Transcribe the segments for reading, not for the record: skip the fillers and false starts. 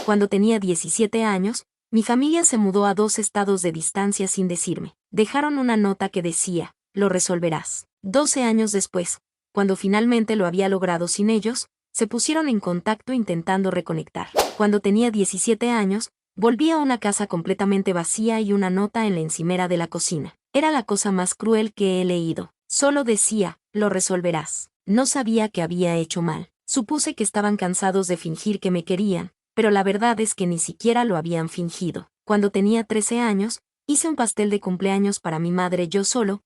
Cuando tenía 17 años, mi familia se mudó a 2 estados de distancia sin decirme. Dejaron una nota que decía, lo resolverás. 12 años después, cuando finalmente lo había logrado sin ellos, se pusieron en contacto intentando reconectar. Cuando tenía 17 años, volví a una casa completamente vacía y una nota en la encimera de la cocina. Era la cosa más cruel que he leído. Solo decía, lo resolverás. No sabía que había hecho mal. Supuse que estaban cansados de fingir que me querían, pero la verdad es que ni siquiera lo habían fingido. Cuando tenía 13 años, hice un pastel de cumpleaños para mi madre yo solo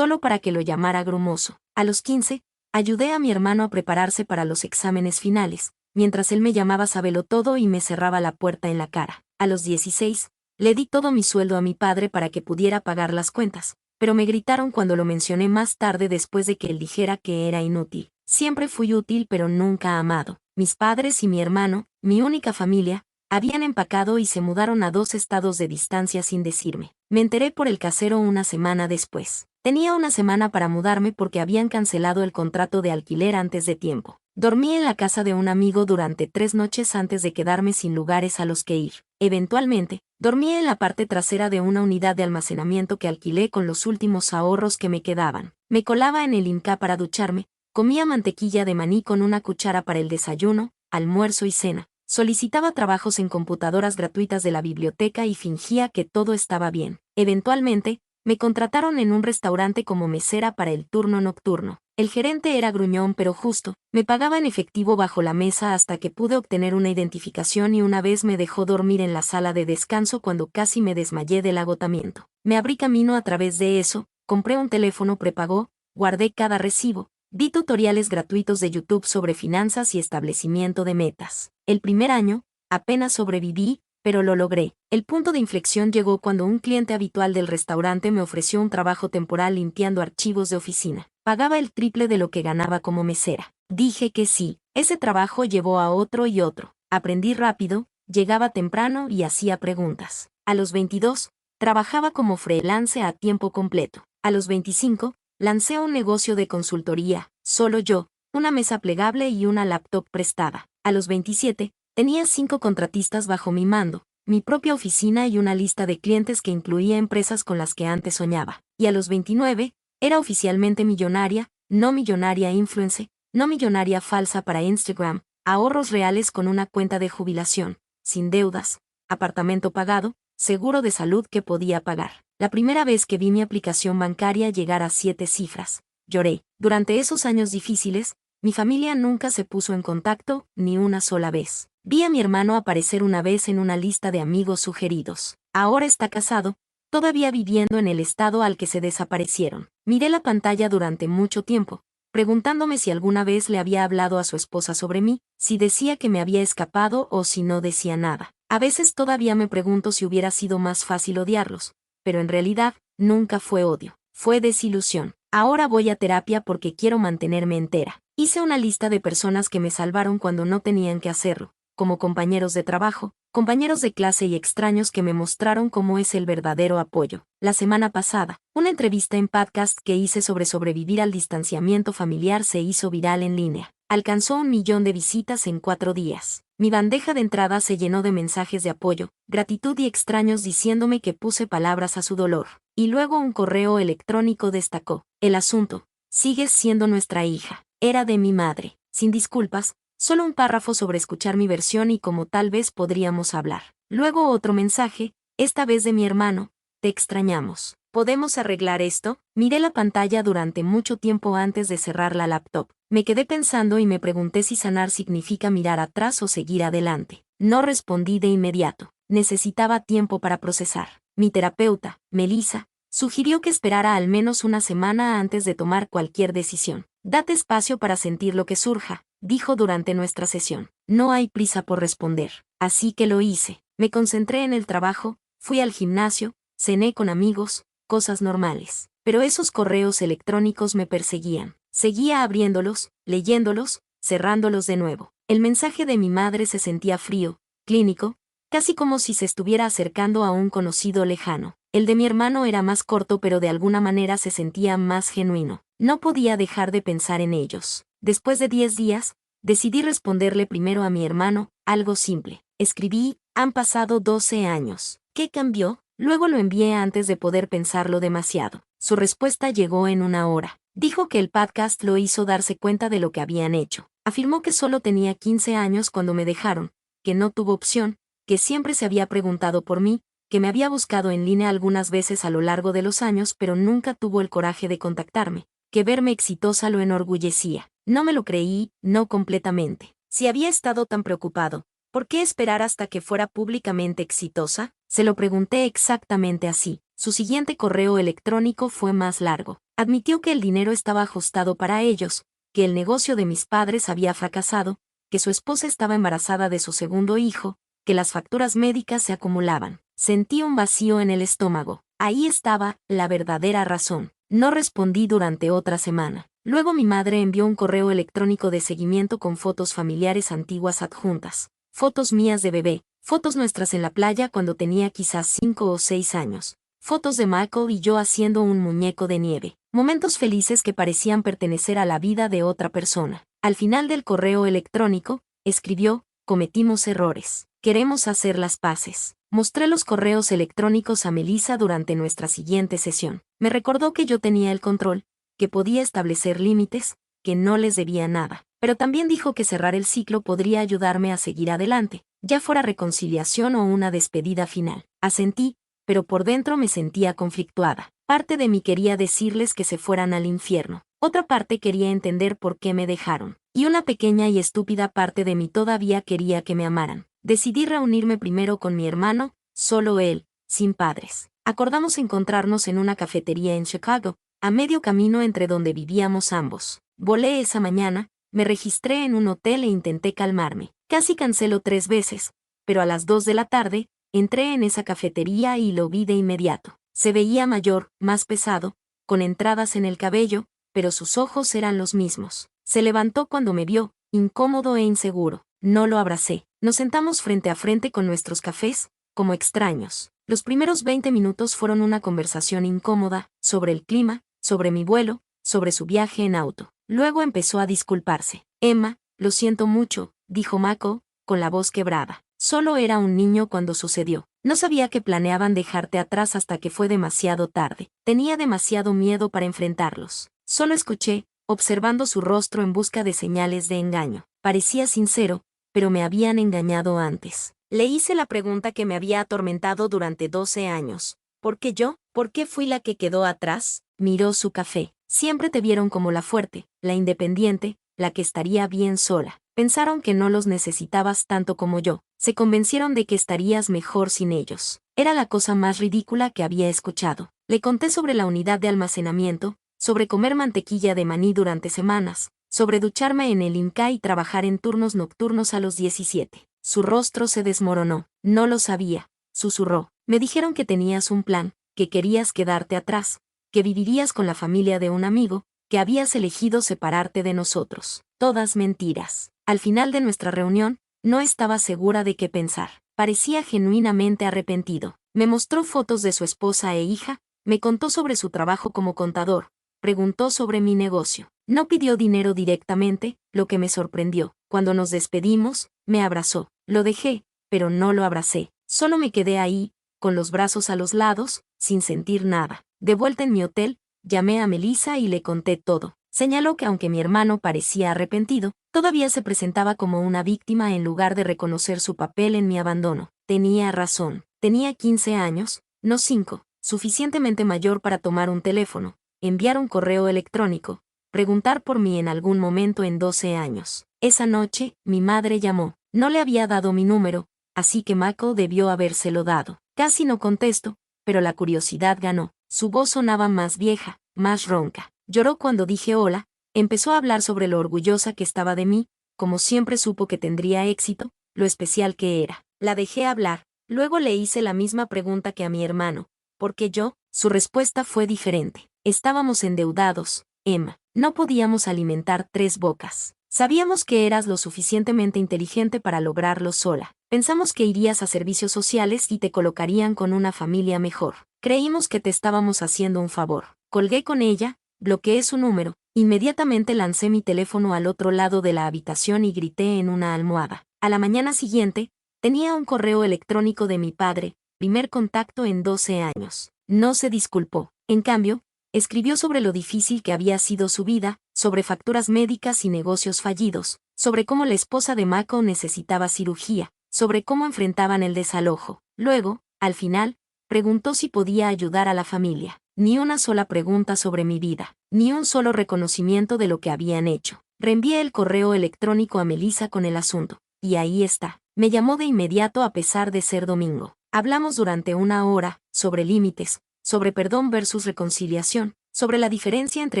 para que lo llamara grumoso. A los 15, ayudé a mi hermano a prepararse para los exámenes finales, mientras él me llamaba sabelotodo y me cerraba la puerta en la cara. A los 16, le di todo mi sueldo a mi padre para que pudiera pagar las cuentas, pero me gritaron cuando lo mencioné más tarde después de que él dijera que era inútil. Siempre fui útil pero nunca amado. Mis padres y mi hermano, mi única familia, habían empacado y se mudaron a 2 estados de distancia sin decirme. Me enteré por el casero una semana después. Tenía una semana para mudarme porque habían cancelado el contrato de alquiler antes de tiempo. Dormí en la casa de un amigo durante 3 noches antes de quedarme sin lugares a los que ir. Eventualmente, dormí en la parte trasera de una unidad de almacenamiento que alquilé con los últimos ahorros que me quedaban. Me colaba en el Inca para ducharme, comía mantequilla de maní con una cuchara para el desayuno, almuerzo y cena. Solicitaba trabajos en computadoras gratuitas de la biblioteca y fingía que todo estaba bien. Eventualmente, me contrataron en un restaurante como mesera para el turno nocturno. El gerente era gruñón pero justo, me pagaba en efectivo bajo la mesa hasta que pude obtener una identificación y una vez me dejó dormir en la sala de descanso cuando casi me desmayé del agotamiento. Me abrí camino a través de eso, compré un teléfono prepago, guardé cada recibo, vi tutoriales gratuitos de YouTube sobre finanzas y establecimiento de metas. El primer año, apenas sobreviví, pero lo logré. El punto de inflexión llegó cuando un cliente habitual del restaurante me ofreció un trabajo temporal limpiando archivos de oficina. Pagaba el triple de lo que ganaba como mesera. Dije que sí. Ese trabajo llevó a otro y otro. Aprendí rápido, llegaba temprano y hacía preguntas. A los 22, trabajaba como freelance a tiempo completo. A los 25, lancé un negocio de consultoría, solo yo, una mesa plegable y una laptop prestada. A los 27, tenía 5 contratistas bajo mi mando, mi propia oficina y una lista de clientes que incluía empresas con las que antes soñaba. Y a los 29, era oficialmente millonaria, no millonaria influencer, no millonaria falsa para Instagram, ahorros reales con una cuenta de jubilación, sin deudas, apartamento pagado, seguro de salud que podía pagar. La primera vez que vi mi aplicación bancaria llegar a 7 cifras, lloré. Durante esos años difíciles, mi familia nunca se puso en contacto, ni una sola vez. Vi a mi hermano aparecer una vez en una lista de amigos sugeridos. Ahora está casado, todavía viviendo en el estado al que se desaparecieron. Miré la pantalla durante mucho tiempo, preguntándome si alguna vez le había hablado a su esposa sobre mí, si decía que me había escapado o si no decía nada. A veces todavía me pregunto si hubiera sido más fácil odiarlos, pero en realidad, nunca fue odio, fue desilusión. Ahora voy a terapia porque quiero mantenerme entera. Hice una lista de personas que me salvaron cuando no tenían que hacerlo, como compañeros de trabajo, compañeros de clase y extraños que me mostraron cómo es el verdadero apoyo. La semana pasada, una entrevista en podcast que hice sobre sobrevivir al distanciamiento familiar se hizo viral en línea. Alcanzó 1 millón de visitas en 4 días. Mi bandeja de entrada se llenó de mensajes de apoyo, gratitud y extraños diciéndome que puse palabras a su dolor. Y luego un correo electrónico destacó: el asunto, sigues siendo nuestra hija. Era de mi madre. Sin disculpas, solo un párrafo sobre escuchar mi versión y cómo tal vez podríamos hablar. Luego otro mensaje, esta vez de mi hermano: te extrañamos. ¿Podemos arreglar esto? Miré la pantalla durante mucho tiempo antes de cerrar la laptop. Me quedé pensando y me pregunté si sanar significa mirar atrás o seguir adelante. No respondí de inmediato. Necesitaba tiempo para procesar. Mi terapeuta, Melissa, sugirió que esperara al menos una semana antes de tomar cualquier decisión. Date espacio para sentir lo que surja, dijo durante nuestra sesión. No hay prisa por responder. Así que lo hice. Me concentré en el trabajo, fui al gimnasio, cené con amigos, cosas normales. Pero esos correos electrónicos me perseguían. Seguía abriéndolos, leyéndolos, cerrándolos de nuevo. El mensaje de mi madre se sentía frío, clínico, casi como si se estuviera acercando a un conocido lejano. El de mi hermano era más corto pero de alguna manera se sentía más genuino. No podía dejar de pensar en ellos. Después de 10 días, decidí responderle primero a mi hermano, algo simple. Escribí, han pasado 12 años. ¿Qué cambió? Luego lo envié antes de poder pensarlo demasiado. Su respuesta llegó en una hora. Dijo que el podcast lo hizo darse cuenta de lo que habían hecho. Afirmó que solo tenía 15 años cuando me dejaron, que no tuvo opción, que siempre se había preguntado por mí, que me había buscado en línea algunas veces a lo largo de los años pero nunca tuvo el coraje de contactarme, que verme exitosa lo enorgullecía. No me lo creí, no completamente. Si había estado tan preocupado, ¿por qué esperar hasta que fuera públicamente exitosa? Se lo pregunté exactamente así. Su siguiente correo electrónico fue más largo. Admitió que el dinero estaba ajustado para ellos, que el negocio de mis padres había fracasado, que su esposa estaba embarazada de su segundo hijo, que las facturas médicas se acumulaban. Sentí un vacío en el estómago. Ahí estaba la verdadera razón. No respondí durante otra semana. Luego mi madre envió un correo electrónico de seguimiento con fotos familiares antiguas adjuntas. Fotos mías de bebé, fotos nuestras en la playa cuando tenía quizás 5 o 6 años. Fotos de Michael y yo haciendo un muñeco de nieve. Momentos felices que parecían pertenecer a la vida de otra persona. Al final del correo electrónico, escribió, cometimos errores. Queremos hacer las paces. Mostré los correos electrónicos a Melissa durante nuestra siguiente sesión. Me recordó que yo tenía el control, que podía establecer límites, que no les debía nada. Pero también dijo que cerrar el ciclo podría ayudarme a seguir adelante, ya fuera reconciliación o una despedida final. Asentí, pero por dentro me sentía conflictuada. Parte de mí quería decirles que se fueran al infierno. Otra parte quería entender por qué me dejaron. Y una pequeña y estúpida parte de mí todavía quería que me amaran. Decidí reunirme primero con mi hermano, solo él, sin padres. Acordamos encontrarnos en una cafetería en Chicago, a medio camino entre donde vivíamos ambos. Volé esa mañana, me registré en un hotel e intenté calmarme. Casi canceló 3 veces, pero a las 2 de la tarde, entré en esa cafetería y lo vi de inmediato. Se veía mayor, más pesado, con entradas en el cabello, pero sus ojos eran los mismos. Se levantó cuando me vio, incómodo e inseguro. No lo abracé. Nos sentamos frente a frente con nuestros cafés, como extraños. Los primeros 20 minutos fueron una conversación incómoda, sobre el clima, sobre mi vuelo, sobre su viaje en auto. Luego empezó a disculparse. Emma, lo siento mucho, dijo Mako, con la voz quebrada. Solo era un niño cuando sucedió. No sabía que planeaban dejarte atrás hasta que fue demasiado tarde. Tenía demasiado miedo para enfrentarlos. Solo escuché, observando su rostro en busca de señales de engaño. Parecía sincero, pero me habían engañado antes. Le hice la pregunta que me había atormentado durante 12 años. ¿Por qué yo? ¿Por qué fui la que quedó atrás? Miró su café. Siempre te vieron como la fuerte, la independiente, la que estaría bien sola. Pensaron que no los necesitabas tanto como yo. Se convencieron de que estarías mejor sin ellos. Era la cosa más ridícula que había escuchado. Le conté sobre la unidad de almacenamiento, sobre comer mantequilla de maní durante semanas, sobre ducharme en el IMCA y trabajar en turnos nocturnos a los 17. Su rostro se desmoronó. No lo sabía, susurró. Me dijeron que tenías un plan, que querías quedarte atrás, que vivirías con la familia de un amigo, que habías elegido separarte de nosotros. Todas mentiras. Al final de nuestra reunión, no estaba segura de qué pensar. Parecía genuinamente arrepentido. Me mostró fotos de su esposa e hija, me contó sobre su trabajo como contador, preguntó sobre mi negocio. No pidió dinero directamente, lo que me sorprendió. Cuando nos despedimos, me abrazó. Lo dejé, pero no lo abracé. Solo me quedé ahí, con los brazos a los lados, sin sentir nada. De vuelta en mi hotel, llamé a Melissa y le conté todo. Señaló que aunque mi hermano parecía arrepentido, todavía se presentaba como una víctima en lugar de reconocer su papel en mi abandono. Tenía razón. Tenía 15 años, no 5, suficientemente mayor para tomar un teléfono, enviar un correo electrónico, preguntar por mí en algún momento en 12 años. Esa noche, mi madre llamó. No le había dado mi número, así que Mako debió habérselo dado. Casi no contesto, pero la curiosidad ganó. Su voz sonaba más vieja, más ronca. Lloró cuando dije hola, empezó a hablar sobre lo orgullosa que estaba de mí, como siempre supo que tendría éxito, lo especial que era. La dejé hablar. Luego le hice la misma pregunta que a mi hermano. ¿Por qué yo? Su respuesta fue diferente. Estábamos endeudados, Emma. No podíamos alimentar 3 bocas. Sabíamos que eras lo suficientemente inteligente para lograrlo sola. Pensamos que irías a servicios sociales y te colocarían con una familia mejor. Creímos que te estábamos haciendo un favor. Colgué con ella, bloqueé su número, inmediatamente lancé mi teléfono al otro lado de la habitación y grité en una almohada. A la mañana siguiente, tenía un correo electrónico de mi padre, primer contacto en 12 años. No se disculpó. En cambio, escribió sobre lo difícil que había sido su vida, sobre facturas médicas y negocios fallidos, sobre cómo la esposa de Mako necesitaba cirugía, sobre cómo enfrentaban el desalojo. Luego, al final, preguntó si podía ayudar a la familia. Ni una sola pregunta sobre mi vida, ni un solo reconocimiento de lo que habían hecho. Reenvié el correo electrónico a Melissa con el asunto, y ahí está. Me llamó de inmediato a pesar de ser domingo. Hablamos durante una hora, sobre límites, sobre perdón versus reconciliación, sobre la diferencia entre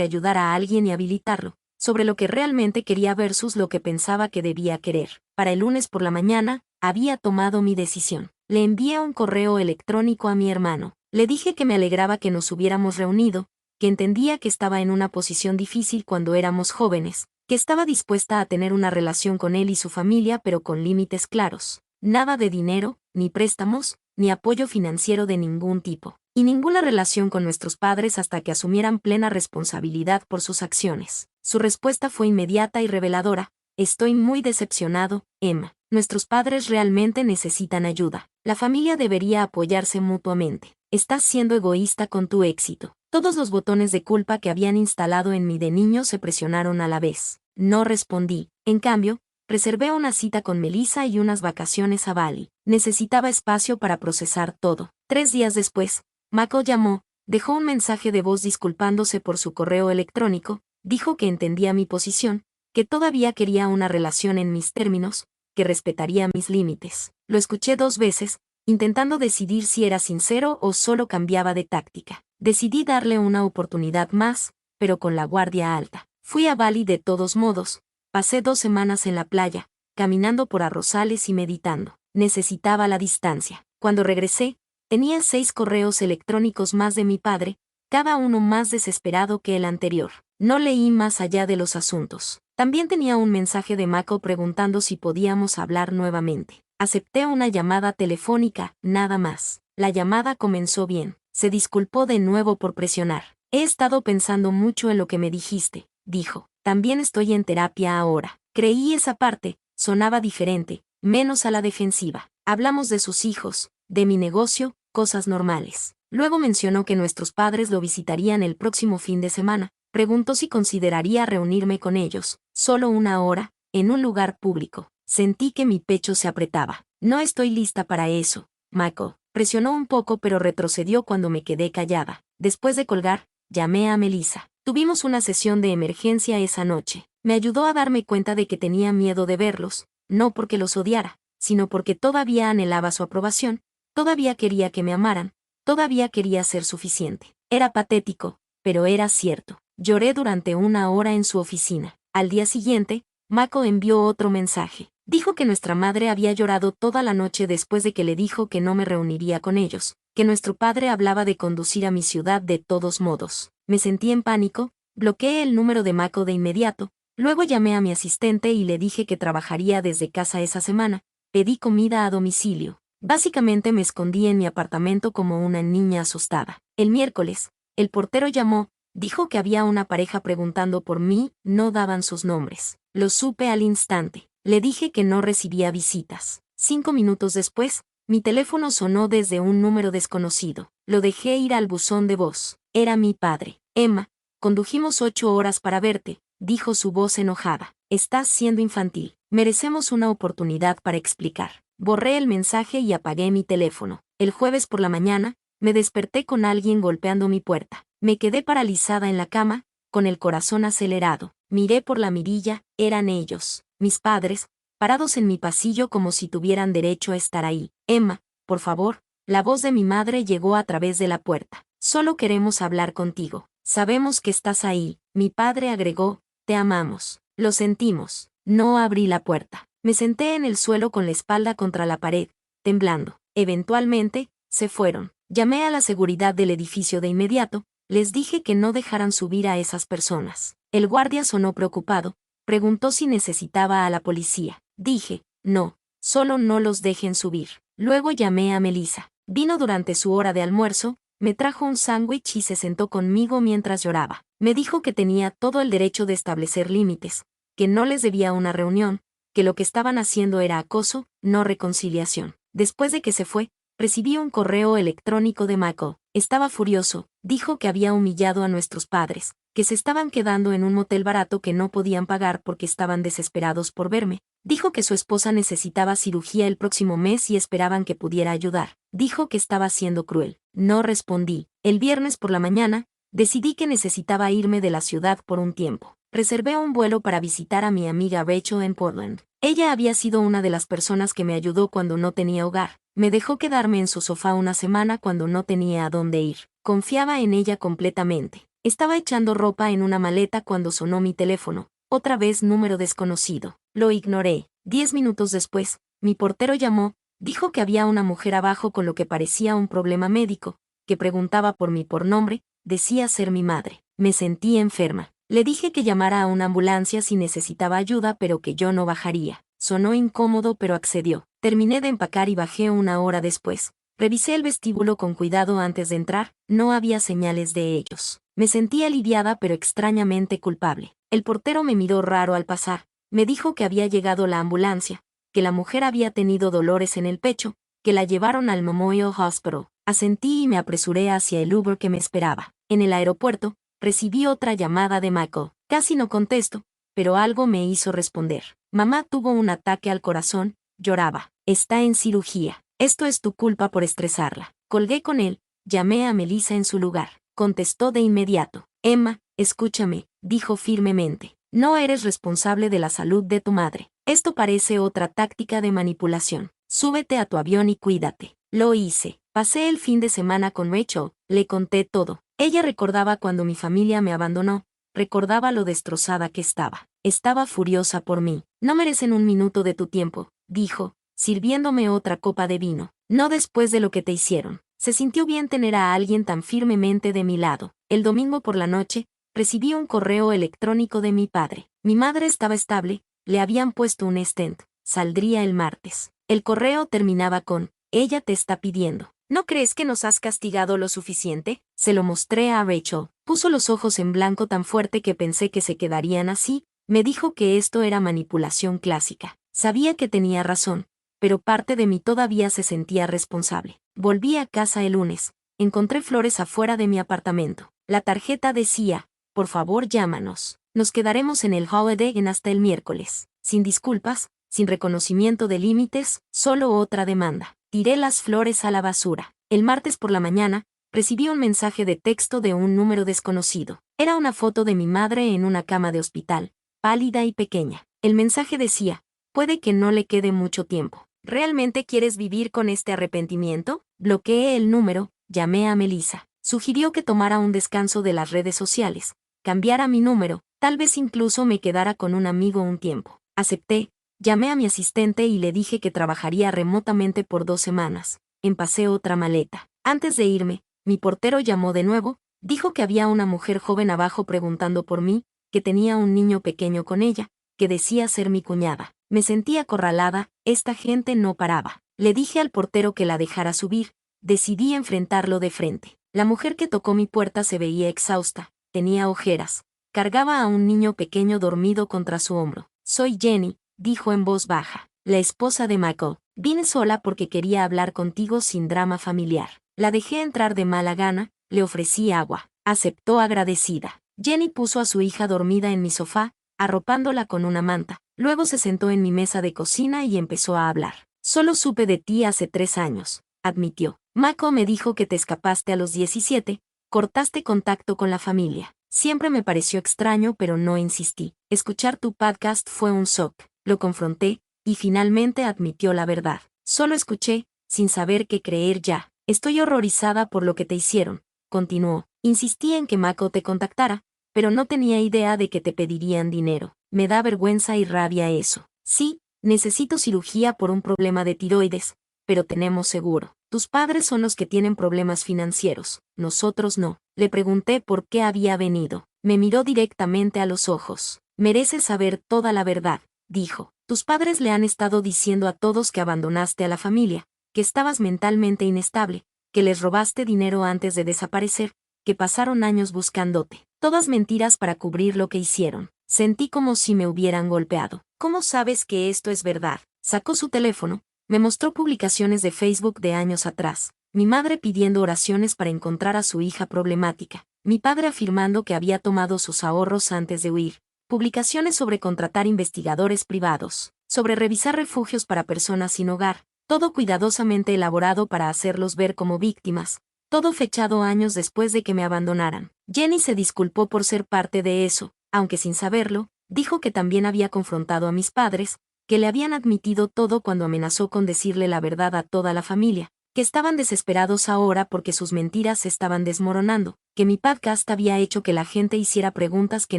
ayudar a alguien y habilitarlo, sobre lo que realmente quería versus lo que pensaba que debía querer. Para el lunes por la mañana, había tomado mi decisión. Le envié un correo electrónico a mi hermano. Le dije que me alegraba que nos hubiéramos reunido, que entendía que estaba en una posición difícil cuando éramos jóvenes, que estaba dispuesta a tener una relación con él y su familia pero con límites claros. Nada de dinero, ni préstamos, ni apoyo financiero de ningún tipo. Y ninguna relación con nuestros padres hasta que asumieran plena responsabilidad por sus acciones. Su respuesta fue inmediata y reveladora. Estoy muy decepcionado, Emma. Nuestros padres realmente necesitan ayuda. La familia debería apoyarse mutuamente. Estás siendo egoísta con tu éxito. Todos los botones de culpa que habían instalado en mí de niño se presionaron a la vez. No respondí. En cambio, reservé una cita con Melissa y unas vacaciones a Bali. Necesitaba espacio para procesar todo. 3 días después, Mako llamó, dejó un mensaje de voz disculpándose por su correo electrónico, dijo que entendía mi posición, que todavía quería una relación en mis términos, que respetaría mis límites. Lo escuché 2 veces, intentando decidir si era sincero o solo cambiaba de táctica. Decidí darle una oportunidad más, pero con la guardia alta. Fui a Bali de todos modos. Pasé 2 semanas en la playa, caminando por arrozales y meditando. Necesitaba la distancia. Cuando regresé, tenía 6 correos electrónicos más de mi padre, cada uno más desesperado que el anterior. No leí más allá de los asuntos. También tenía un mensaje de Mako preguntando si podíamos hablar nuevamente. Acepté una llamada telefónica, nada más. La llamada comenzó bien. Se disculpó de nuevo por presionar. He estado pensando mucho en lo que me dijiste, dijo. También estoy en terapia ahora. Creí esa parte, sonaba diferente, menos a la defensiva. Hablamos de sus hijos, de mi negocio, cosas normales. Luego mencionó que nuestros padres lo visitarían el próximo fin de semana. Preguntó si consideraría reunirme con ellos, solo una hora, en un lugar público. Sentí que mi pecho se apretaba. No estoy lista para eso, Mako. Presionó un poco pero retrocedió cuando me quedé callada. Después de colgar, llamé a Melissa. Tuvimos una sesión de emergencia esa noche. Me ayudó a darme cuenta de que tenía miedo de verlos, no porque los odiara, sino porque todavía anhelaba su aprobación, todavía quería que me amaran, todavía quería ser suficiente. Era patético, pero era cierto. Lloré durante una hora en su oficina. Al día siguiente, Mako envió otro mensaje. Dijo que nuestra madre había llorado toda la noche después de que le dijo que no me reuniría con ellos, que nuestro padre hablaba de conducir a mi ciudad de todos modos. Me sentí en pánico, bloqueé el número de Mako de inmediato, luego llamé a mi asistente y le dije que trabajaría desde casa esa semana, pedí comida a domicilio. Básicamente me escondí en mi apartamento como una niña asustada. El miércoles, el portero llamó, dijo que había una pareja preguntando por mí, no daban sus nombres. Lo supe al instante. Le dije que no recibía visitas. 5 minutos después, mi teléfono sonó desde un número desconocido. Lo dejé ir al buzón de voz. Era mi padre. Emma, condujimos 8 horas para verte, dijo su voz enojada. Estás siendo infantil. Merecemos una oportunidad para explicar. Borré el mensaje y apagué mi teléfono. El jueves por la mañana, me desperté con alguien golpeando mi puerta. Me quedé paralizada en la cama, con el corazón acelerado. Miré por la mirilla, eran ellos, mis padres, parados en mi pasillo como si tuvieran derecho a estar ahí. Emma, por favor, la voz de mi madre llegó a través de la puerta. Solo queremos hablar contigo. Sabemos que estás ahí, mi padre agregó, te amamos. Lo sentimos. No abrí la puerta. Me senté en el suelo con la espalda contra la pared, temblando. Eventualmente, se fueron. Llamé a la seguridad del edificio de inmediato, les dije que no dejaran subir a esas personas. El guardia sonó preocupado, preguntó si necesitaba a la policía. Dije, no, solo no los dejen subir. Luego llamé a Melissa. Vino durante su hora de almuerzo, me trajo un sándwich y se sentó conmigo mientras lloraba. Me dijo que tenía todo el derecho de establecer límites, que no les debía una reunión, que lo que estaban haciendo era acoso, no reconciliación. Después de que se fue, recibí un correo electrónico de Michael. Estaba furioso, dijo que había humillado a nuestros padres, que se estaban quedando en un motel barato que no podían pagar porque estaban desesperados por verme. Dijo que su esposa necesitaba cirugía el próximo mes y esperaban que pudiera ayudar. Dijo que estaba siendo cruel. No respondí. El viernes por la mañana, decidí que necesitaba irme de la ciudad por un tiempo. Reservé un vuelo para visitar a mi amiga Rachel en Portland. Ella había sido una de las personas que me ayudó cuando no tenía hogar. Me dejó quedarme en su sofá una semana cuando no tenía a dónde ir. Confiaba en ella completamente. Estaba echando ropa en una maleta cuando sonó mi teléfono. Otra vez número desconocido. Lo ignoré. 10 minutos después, mi portero llamó, dijo que había una mujer abajo con lo que parecía un problema médico, que preguntaba por mí por nombre, decía ser mi madre. Me sentí enferma. Le dije que llamara a una ambulancia si necesitaba ayuda pero que yo no bajaría. Sonó incómodo pero accedió. Terminé de empacar y bajé una hora después. Revisé el vestíbulo con cuidado antes de entrar, no había señales de ellos. Me sentí aliviada pero extrañamente culpable. El portero me miró raro al pasar. Me dijo que había llegado la ambulancia, que la mujer había tenido dolores en el pecho, que la llevaron al Memorial Hospital. Asentí y me apresuré hacia el Uber que me esperaba. En el aeropuerto, recibí otra llamada de Michael. Casi no contesto, pero algo me hizo responder. Mamá tuvo un ataque al corazón, lloraba. Está en cirugía. Esto es tu culpa por estresarla. Colgué con él, llamé a Melissa en su lugar. Contestó de inmediato. Emma, escúchame, dijo firmemente. No eres responsable de la salud de tu madre. Esto parece otra táctica de manipulación. Súbete a tu avión y cuídate. Lo hice. Pasé el fin de semana con Rachel, le conté todo. Ella recordaba cuando mi familia me abandonó, recordaba lo destrozada que estaba. Estaba furiosa por mí. No merecen un minuto de tu tiempo, dijo, sirviéndome otra copa de vino. No después de lo que te hicieron. Se sintió bien tener a alguien tan firmemente de mi lado. El domingo por la noche, recibí un correo electrónico de mi padre. Mi madre estaba estable, le habían puesto un stent. Saldría el martes. El correo terminaba con, ella te está pidiendo. ¿No crees que nos has castigado lo suficiente? Se lo mostré a Rachel. Puso los ojos en blanco tan fuerte que pensé que se quedarían así. Me dijo que esto era manipulación clásica. Sabía que tenía razón, pero parte de mí todavía se sentía responsable. Volví a casa el lunes. Encontré flores afuera de mi apartamento. La tarjeta decía, por favor llámanos. Nos quedaremos en el Holiday Inn hasta el miércoles. Sin disculpas, sin reconocimiento de límites, solo otra demanda. Tiré las flores a la basura. El martes por la mañana, recibí un mensaje de texto de un número desconocido. Era una foto de mi madre en una cama de hospital, pálida y pequeña. El mensaje decía, puede que no le quede mucho tiempo. ¿Realmente quieres vivir con este arrepentimiento? Bloqueé el número, llamé a Melissa. Sugirió que tomara un descanso de las redes sociales, cambiara mi número, tal vez incluso me quedara con un amigo un tiempo. Acepté. Llamé a mi asistente y le dije que trabajaría remotamente por 2 semanas. Empacé otra maleta. Antes de irme, mi portero llamó de nuevo, dijo que había una mujer joven abajo preguntando por mí, que tenía un niño pequeño con ella, que decía ser mi cuñada. Me sentí acorralada, esta gente no paraba. Le dije al portero que la dejara subir, decidí enfrentarlo de frente. La mujer que tocó mi puerta se veía exhausta, tenía ojeras, cargaba a un niño pequeño dormido contra su hombro. Soy Jenny, dijo en voz baja, la esposa de Michael. Vine sola porque quería hablar contigo sin drama familiar. La dejé entrar de mala gana, le ofrecí agua. Aceptó agradecida. Jenny puso a su hija dormida en mi sofá, arropándola con una manta. Luego se sentó en mi mesa de cocina y empezó a hablar. Solo supe de ti hace 3 años, admitió. Michael me dijo que te escapaste a los 17, cortaste contacto con la familia. Siempre me pareció extraño pero no insistí. Escuchar tu podcast fue un shock. Lo confronté, y finalmente admitió la verdad. Solo escuché, sin saber qué creer ya. Estoy horrorizada por lo que te hicieron, continuó. Insistí en que Mako te contactara, pero no tenía idea de que te pedirían dinero. Me da vergüenza y rabia eso. Sí, necesito cirugía por un problema de tiroides, pero tenemos seguro. Tus padres son los que tienen problemas financieros, nosotros no. Le pregunté por qué había venido. Me miró directamente a los ojos. Mereces saber toda la verdad, dijo. Tus padres le han estado diciendo a todos que abandonaste a la familia, que estabas mentalmente inestable, que les robaste dinero antes de desaparecer, que pasaron años buscándote. Todas mentiras para cubrir lo que hicieron. Sentí como si me hubieran golpeado. ¿Cómo sabes que esto es verdad? Sacó su teléfono, me mostró publicaciones de Facebook de años atrás. Mi madre pidiendo oraciones para encontrar a su hija problemática. Mi padre afirmando que había tomado sus ahorros antes de huir. Publicaciones sobre contratar investigadores privados. Sobre revisar refugios para personas sin hogar. Todo cuidadosamente elaborado para hacerlos ver como víctimas. Todo fechado años después de que me abandonaran. Jenny se disculpó por ser parte de eso, aunque sin saberlo, dijo que también había confrontado a mis padres, que le habían admitido todo cuando amenazó con decirle la verdad a toda la familia, que estaban desesperados ahora porque sus mentiras se estaban desmoronando, que mi podcast había hecho que la gente hiciera preguntas que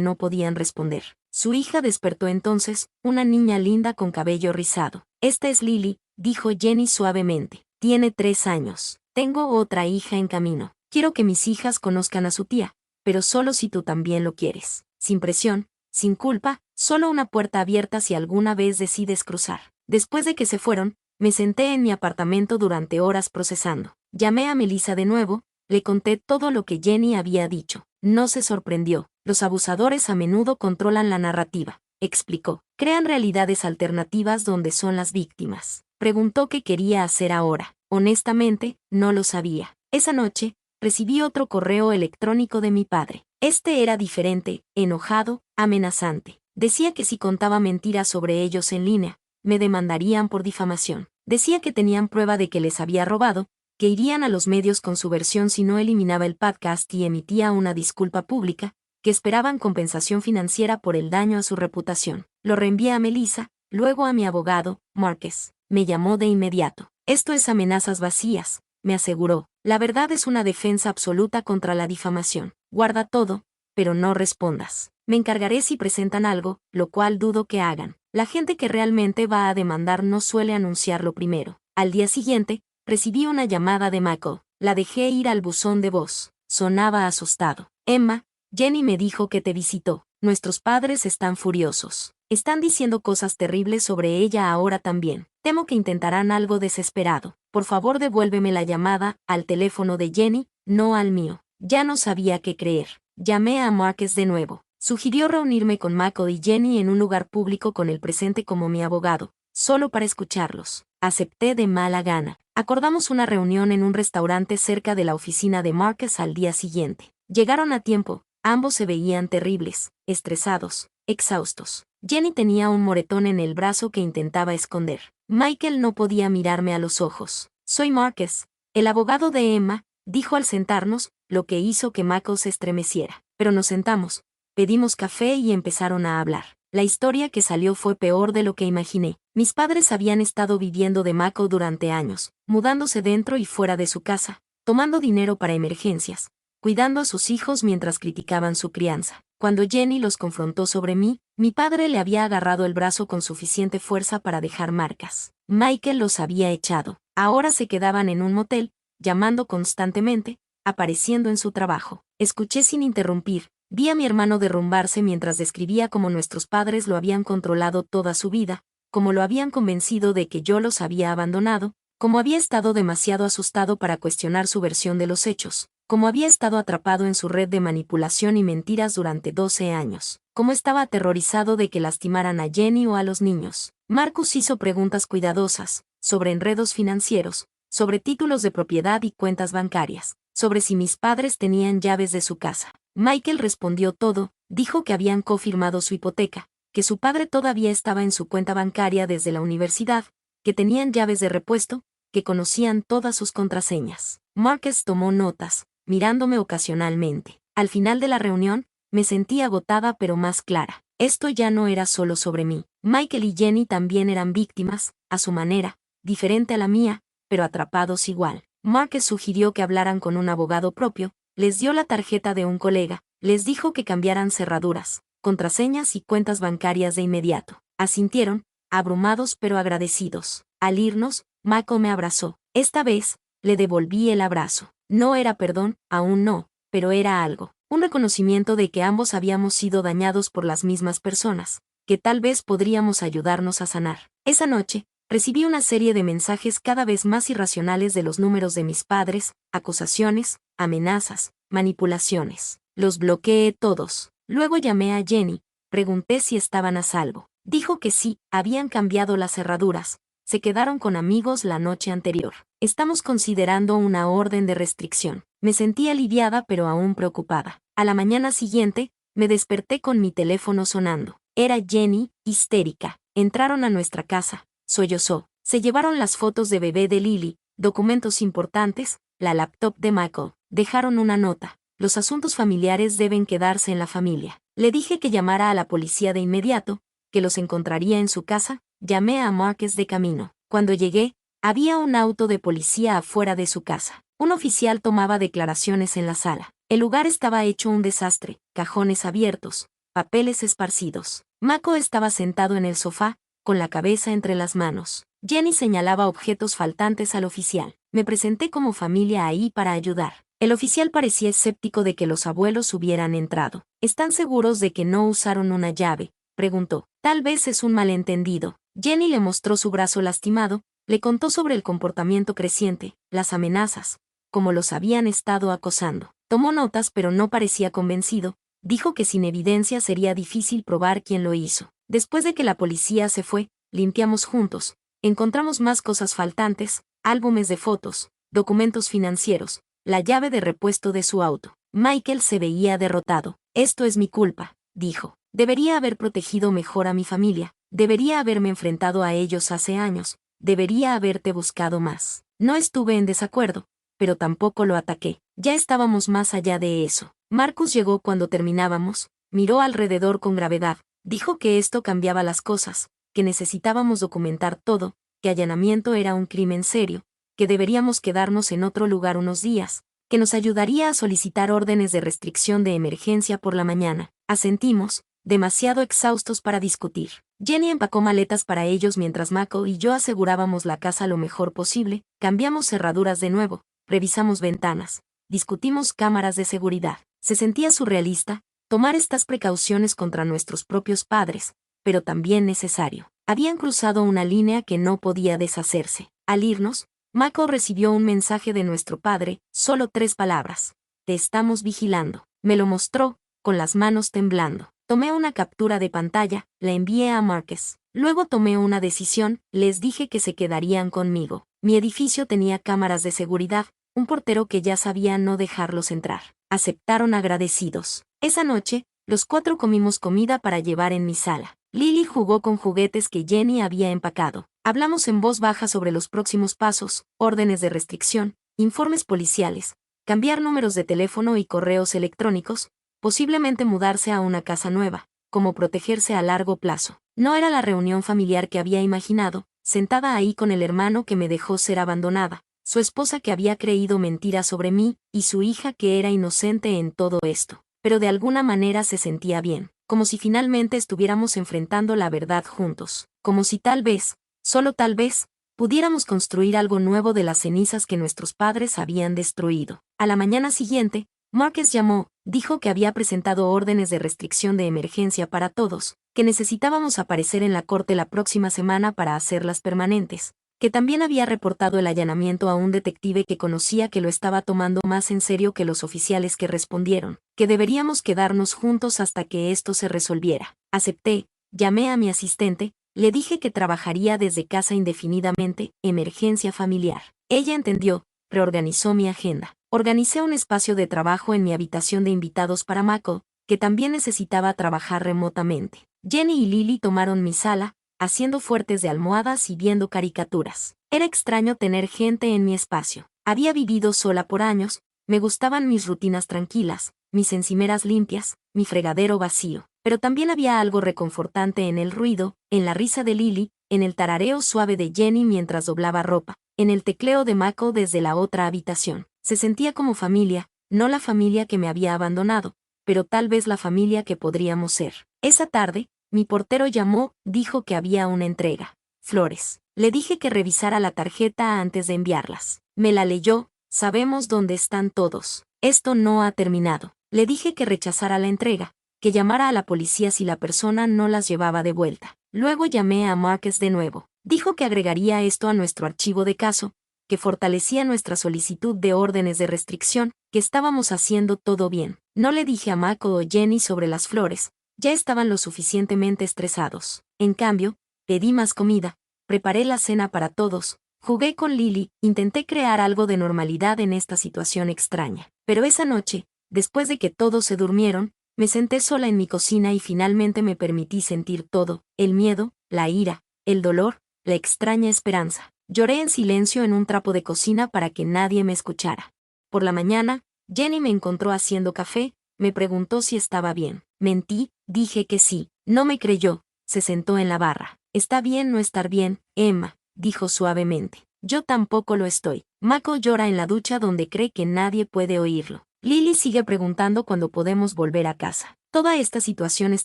no podían responder. Su hija despertó entonces, una niña linda con cabello rizado. Esta es Lily, dijo Jenny suavemente. Tiene 3 años. Tengo otra hija en camino. Quiero que mis hijas conozcan a su tía, pero solo si tú también lo quieres. Sin presión, sin culpa, solo una puerta abierta si alguna vez decides cruzar. Después de que se fueron, me senté en mi apartamento durante horas procesando. Llamé a Melissa de nuevo, le conté todo lo que Jenny había dicho. No se sorprendió. Los abusadores a menudo controlan la narrativa, explicó. Crean realidades alternativas donde son las víctimas. Preguntó qué quería hacer ahora. Honestamente, no lo sabía. Esa noche, recibí otro correo electrónico de mi padre. Este era diferente, enojado, amenazante. Decía que si contaba mentiras sobre ellos en línea, me demandarían por difamación. Decía que tenían prueba de que les había robado, que irían a los medios con su versión si no eliminaba el podcast y emitía una disculpa pública, que esperaban compensación financiera por el daño a su reputación. Lo reenvié a Melissa, luego a mi abogado, Márquez. Me llamó de inmediato. Esto es amenazas vacías, me aseguró. La verdad es una defensa absoluta contra la difamación. Guarda todo, pero no respondas. Me encargaré si presentan algo, lo cual dudo que hagan. La gente que realmente va a demandar no suele anunciarlo primero. Al día siguiente, recibí una llamada de Michael. La dejé ir al buzón de voz. Sonaba asustado. Emma, Jenny me dijo que te visitó. Nuestros padres están furiosos. Están diciendo cosas terribles sobre ella ahora también. Temo que intentarán algo desesperado. Por favor, devuélveme la llamada al teléfono de Jenny, no al mío. Ya no sabía qué creer. Llamé a Márquez de nuevo. Sugirió reunirme con Michael y Jenny en un lugar público con el presente como mi abogado, solo para escucharlos. Acepté de mala gana. Acordamos una reunión en un restaurante cerca de la oficina de Márquez al día siguiente. Llegaron a tiempo, ambos se veían terribles, estresados, exhaustos. Jenny tenía un moretón en el brazo que intentaba esconder. Michael no podía mirarme a los ojos. Soy Márquez, el abogado de Emma, dijo al sentarnos, lo que hizo que Michael se estremeciera. Pero nos sentamos, pedimos café y empezaron a hablar. La historia que salió fue peor de lo que imaginé. Mis padres habían estado viviendo de Michael durante años, mudándose dentro y fuera de su casa, tomando dinero para emergencias, cuidando a sus hijos mientras criticaban su crianza. Cuando Jenny los confrontó sobre mí, mi padre le había agarrado el brazo con suficiente fuerza para dejar marcas. Michael los había echado. Ahora se quedaban en un motel, llamando constantemente, apareciendo en su trabajo. Escuché sin interrumpir. Vi a mi hermano derrumbarse mientras describía cómo nuestros padres lo habían controlado toda su vida, cómo lo habían convencido de que yo los había abandonado, cómo había estado demasiado asustado para cuestionar su versión de los hechos, cómo había estado atrapado en su red de manipulación y mentiras durante 12 años, cómo estaba aterrorizado de que lastimaran a Jenny o a los niños. Marcus hizo preguntas cuidadosas, sobre enredos financieros, sobre títulos de propiedad y cuentas bancarias, sobre si mis padres tenían llaves de su casa. Michael respondió todo, dijo que habían cofirmado su hipoteca, que su padre todavía estaba en su cuenta bancaria desde la universidad, que tenían llaves de repuesto, que conocían todas sus contraseñas. Márquez tomó notas, mirándome ocasionalmente. Al final de la reunión, me sentí agotada pero más clara. Esto ya no era solo sobre mí. Michael y Jenny también eran víctimas, a su manera, diferente a la mía, pero atrapados igual. Márquez sugirió que hablaran con un abogado propio, les dio la tarjeta de un colega, les dijo que cambiaran cerraduras, contraseñas y cuentas bancarias de inmediato. Asintieron, abrumados pero agradecidos. Al irnos, Michael me abrazó. Esta vez, le devolví el abrazo. No era perdón, aún no, pero era algo. Un reconocimiento de que ambos habíamos sido dañados por las mismas personas, que tal vez podríamos ayudarnos a sanar. Esa noche, recibí una serie de mensajes cada vez más irracionales de los números de mis padres, acusaciones, amenazas, manipulaciones. Los bloqueé todos. Luego llamé a Jenny, Pregunté si estaban a salvo. Dijo que sí, habían cambiado las cerraduras. Se quedaron con amigos la noche anterior. Estamos considerando una orden de restricción. Me sentí aliviada pero aún preocupada. A la mañana siguiente, me desperté con mi teléfono sonando. Era Jenny, histérica. Entraron a nuestra casa. Sollozó. Se llevaron las fotos de bebé de Lily, documentos importantes, la laptop de Michael. Dejaron una nota. Los asuntos familiares deben quedarse en la familia. Le dije que llamara a la policía de inmediato, que los encontraría en su casa. Llamé a Marques de camino. Cuando llegué, había un auto de policía afuera de su casa. Un oficial tomaba declaraciones en la sala. El lugar estaba hecho un desastre, cajones abiertos, papeles esparcidos. Mako estaba sentado en el sofá, con la cabeza entre las manos. Jenny señalaba objetos faltantes al oficial. Me presenté como familia ahí para ayudar. El oficial parecía escéptico de que los abuelos hubieran entrado. ¿Están seguros de que no usaron una llave?, preguntó. Tal vez es un malentendido. Jenny le mostró su brazo lastimado, le contó sobre el comportamiento creciente, las amenazas, cómo los habían estado acosando. Tomó notas pero no parecía convencido. Dijo que sin evidencia sería difícil probar quién lo hizo. Después de que la policía se fue, limpiamos juntos. Encontramos más cosas faltantes, álbumes de fotos, documentos financieros, la llave de repuesto de su auto. Michael se veía derrotado. Esto es mi culpa, dijo. Debería haber protegido mejor a mi familia. Debería haberme enfrentado a ellos hace años. Debería haberte buscado más. No estuve en desacuerdo, pero tampoco lo ataqué. Ya estábamos más allá de eso. Marcus llegó cuando terminábamos, miró alrededor con gravedad. Dijo que esto cambiaba las cosas, que necesitábamos documentar todo, que allanamiento era un crimen serio, que deberíamos quedarnos en otro lugar unos días, que nos ayudaría a solicitar órdenes de restricción de emergencia por la mañana. Asentimos, demasiado exhaustos para discutir. Jenny empacó maletas para ellos mientras Mako y yo asegurábamos la casa lo mejor posible, cambiamos cerraduras de nuevo, revisamos ventanas, discutimos cámaras de seguridad. Se sentía surrealista tomar estas precauciones contra nuestros propios padres, pero también necesario. Habían cruzado una línea que no podía deshacerse. Al irnos, Mako recibió un mensaje de nuestro padre, solo 3 palabras. Te estamos vigilando. Me lo mostró, con las manos temblando. Tomé una captura de pantalla, la envié a Marques. Luego tomé una decisión, les dije que se quedarían conmigo. Mi edificio tenía cámaras de seguridad, un portero que ya sabía no dejarlos entrar. Aceptaron agradecidos. Esa noche, los 4 comimos comida para llevar en mi sala. Lily jugó con juguetes que Jenny había empacado. Hablamos en voz baja sobre los próximos pasos, órdenes de restricción, informes policiales, cambiar números de teléfono y correos electrónicos, posiblemente mudarse a una casa nueva, cómo protegerse a largo plazo. No era la reunión familiar que había imaginado, sentada ahí con el hermano que me dejó ser abandonada, su esposa que había creído mentiras sobre mí, y su hija que era inocente en todo esto. Pero de alguna manera se sentía bien, como si finalmente estuviéramos enfrentando la verdad juntos, como si tal vez, solo tal vez, pudiéramos construir algo nuevo de las cenizas que nuestros padres habían destruido. A la mañana siguiente, Marques llamó, dijo que había presentado órdenes de restricción de emergencia para todos, que necesitábamos aparecer en la corte la próxima semana para hacerlas permanentes, que también había reportado el allanamiento a un detective que conocía que lo estaba tomando más en serio que los oficiales que respondieron, que deberíamos quedarnos juntos hasta que esto se resolviera. Acepté, llamé a mi asistente, le dije que trabajaría desde casa indefinidamente, emergencia familiar. Ella entendió, reorganizó mi agenda. Organicé un espacio de trabajo en mi habitación de invitados para Mako, que también necesitaba trabajar remotamente. Jenny y Lily tomaron mi sala, haciendo fuertes de almohadas y viendo caricaturas. Era extraño tener gente en mi espacio. Había vivido sola por años, me gustaban mis rutinas tranquilas, mis encimeras limpias, mi fregadero vacío. Pero también había algo reconfortante en el ruido, en la risa de Lily, en el tarareo suave de Jenny mientras doblaba ropa, en el tecleo de Mako desde la otra habitación. Se sentía como familia, no la familia que me había abandonado, pero tal vez la familia que podríamos ser. Esa tarde, mi portero llamó, dijo que había una entrega. Flores. Le dije que revisara la tarjeta antes de enviarlas. Me la leyó, sabemos dónde están todos. Esto no ha terminado. Le dije que rechazara la entrega, que llamara a la policía si la persona no las llevaba de vuelta. Luego llamé a Marques de nuevo. Dijo que agregaría esto a nuestro archivo de caso, que fortalecía nuestra solicitud de órdenes de restricción, que estábamos haciendo todo bien. No le dije a Mako o Jenny sobre las flores, Ya estaban lo suficientemente estresados. En cambio, pedí más comida, preparé la cena para todos, jugué con Lily, intenté crear algo de normalidad en esta situación extraña. Pero esa noche, después de que todos se durmieron, me senté sola en mi cocina y finalmente me permití sentir todo, el miedo, la ira, el dolor, la extraña esperanza. Lloré en silencio en un trapo de cocina para que nadie me escuchara. Por la mañana, Jenny me encontró haciendo café, me preguntó si estaba bien. Mentí, dije que sí. No me creyó, se sentó en la barra. Está bien no estar bien, Emma, dijo suavemente. Yo tampoco lo estoy. Mako llora en la ducha donde cree que nadie puede oírlo. Lily sigue preguntando cuándo podemos volver a casa. Toda esta situación es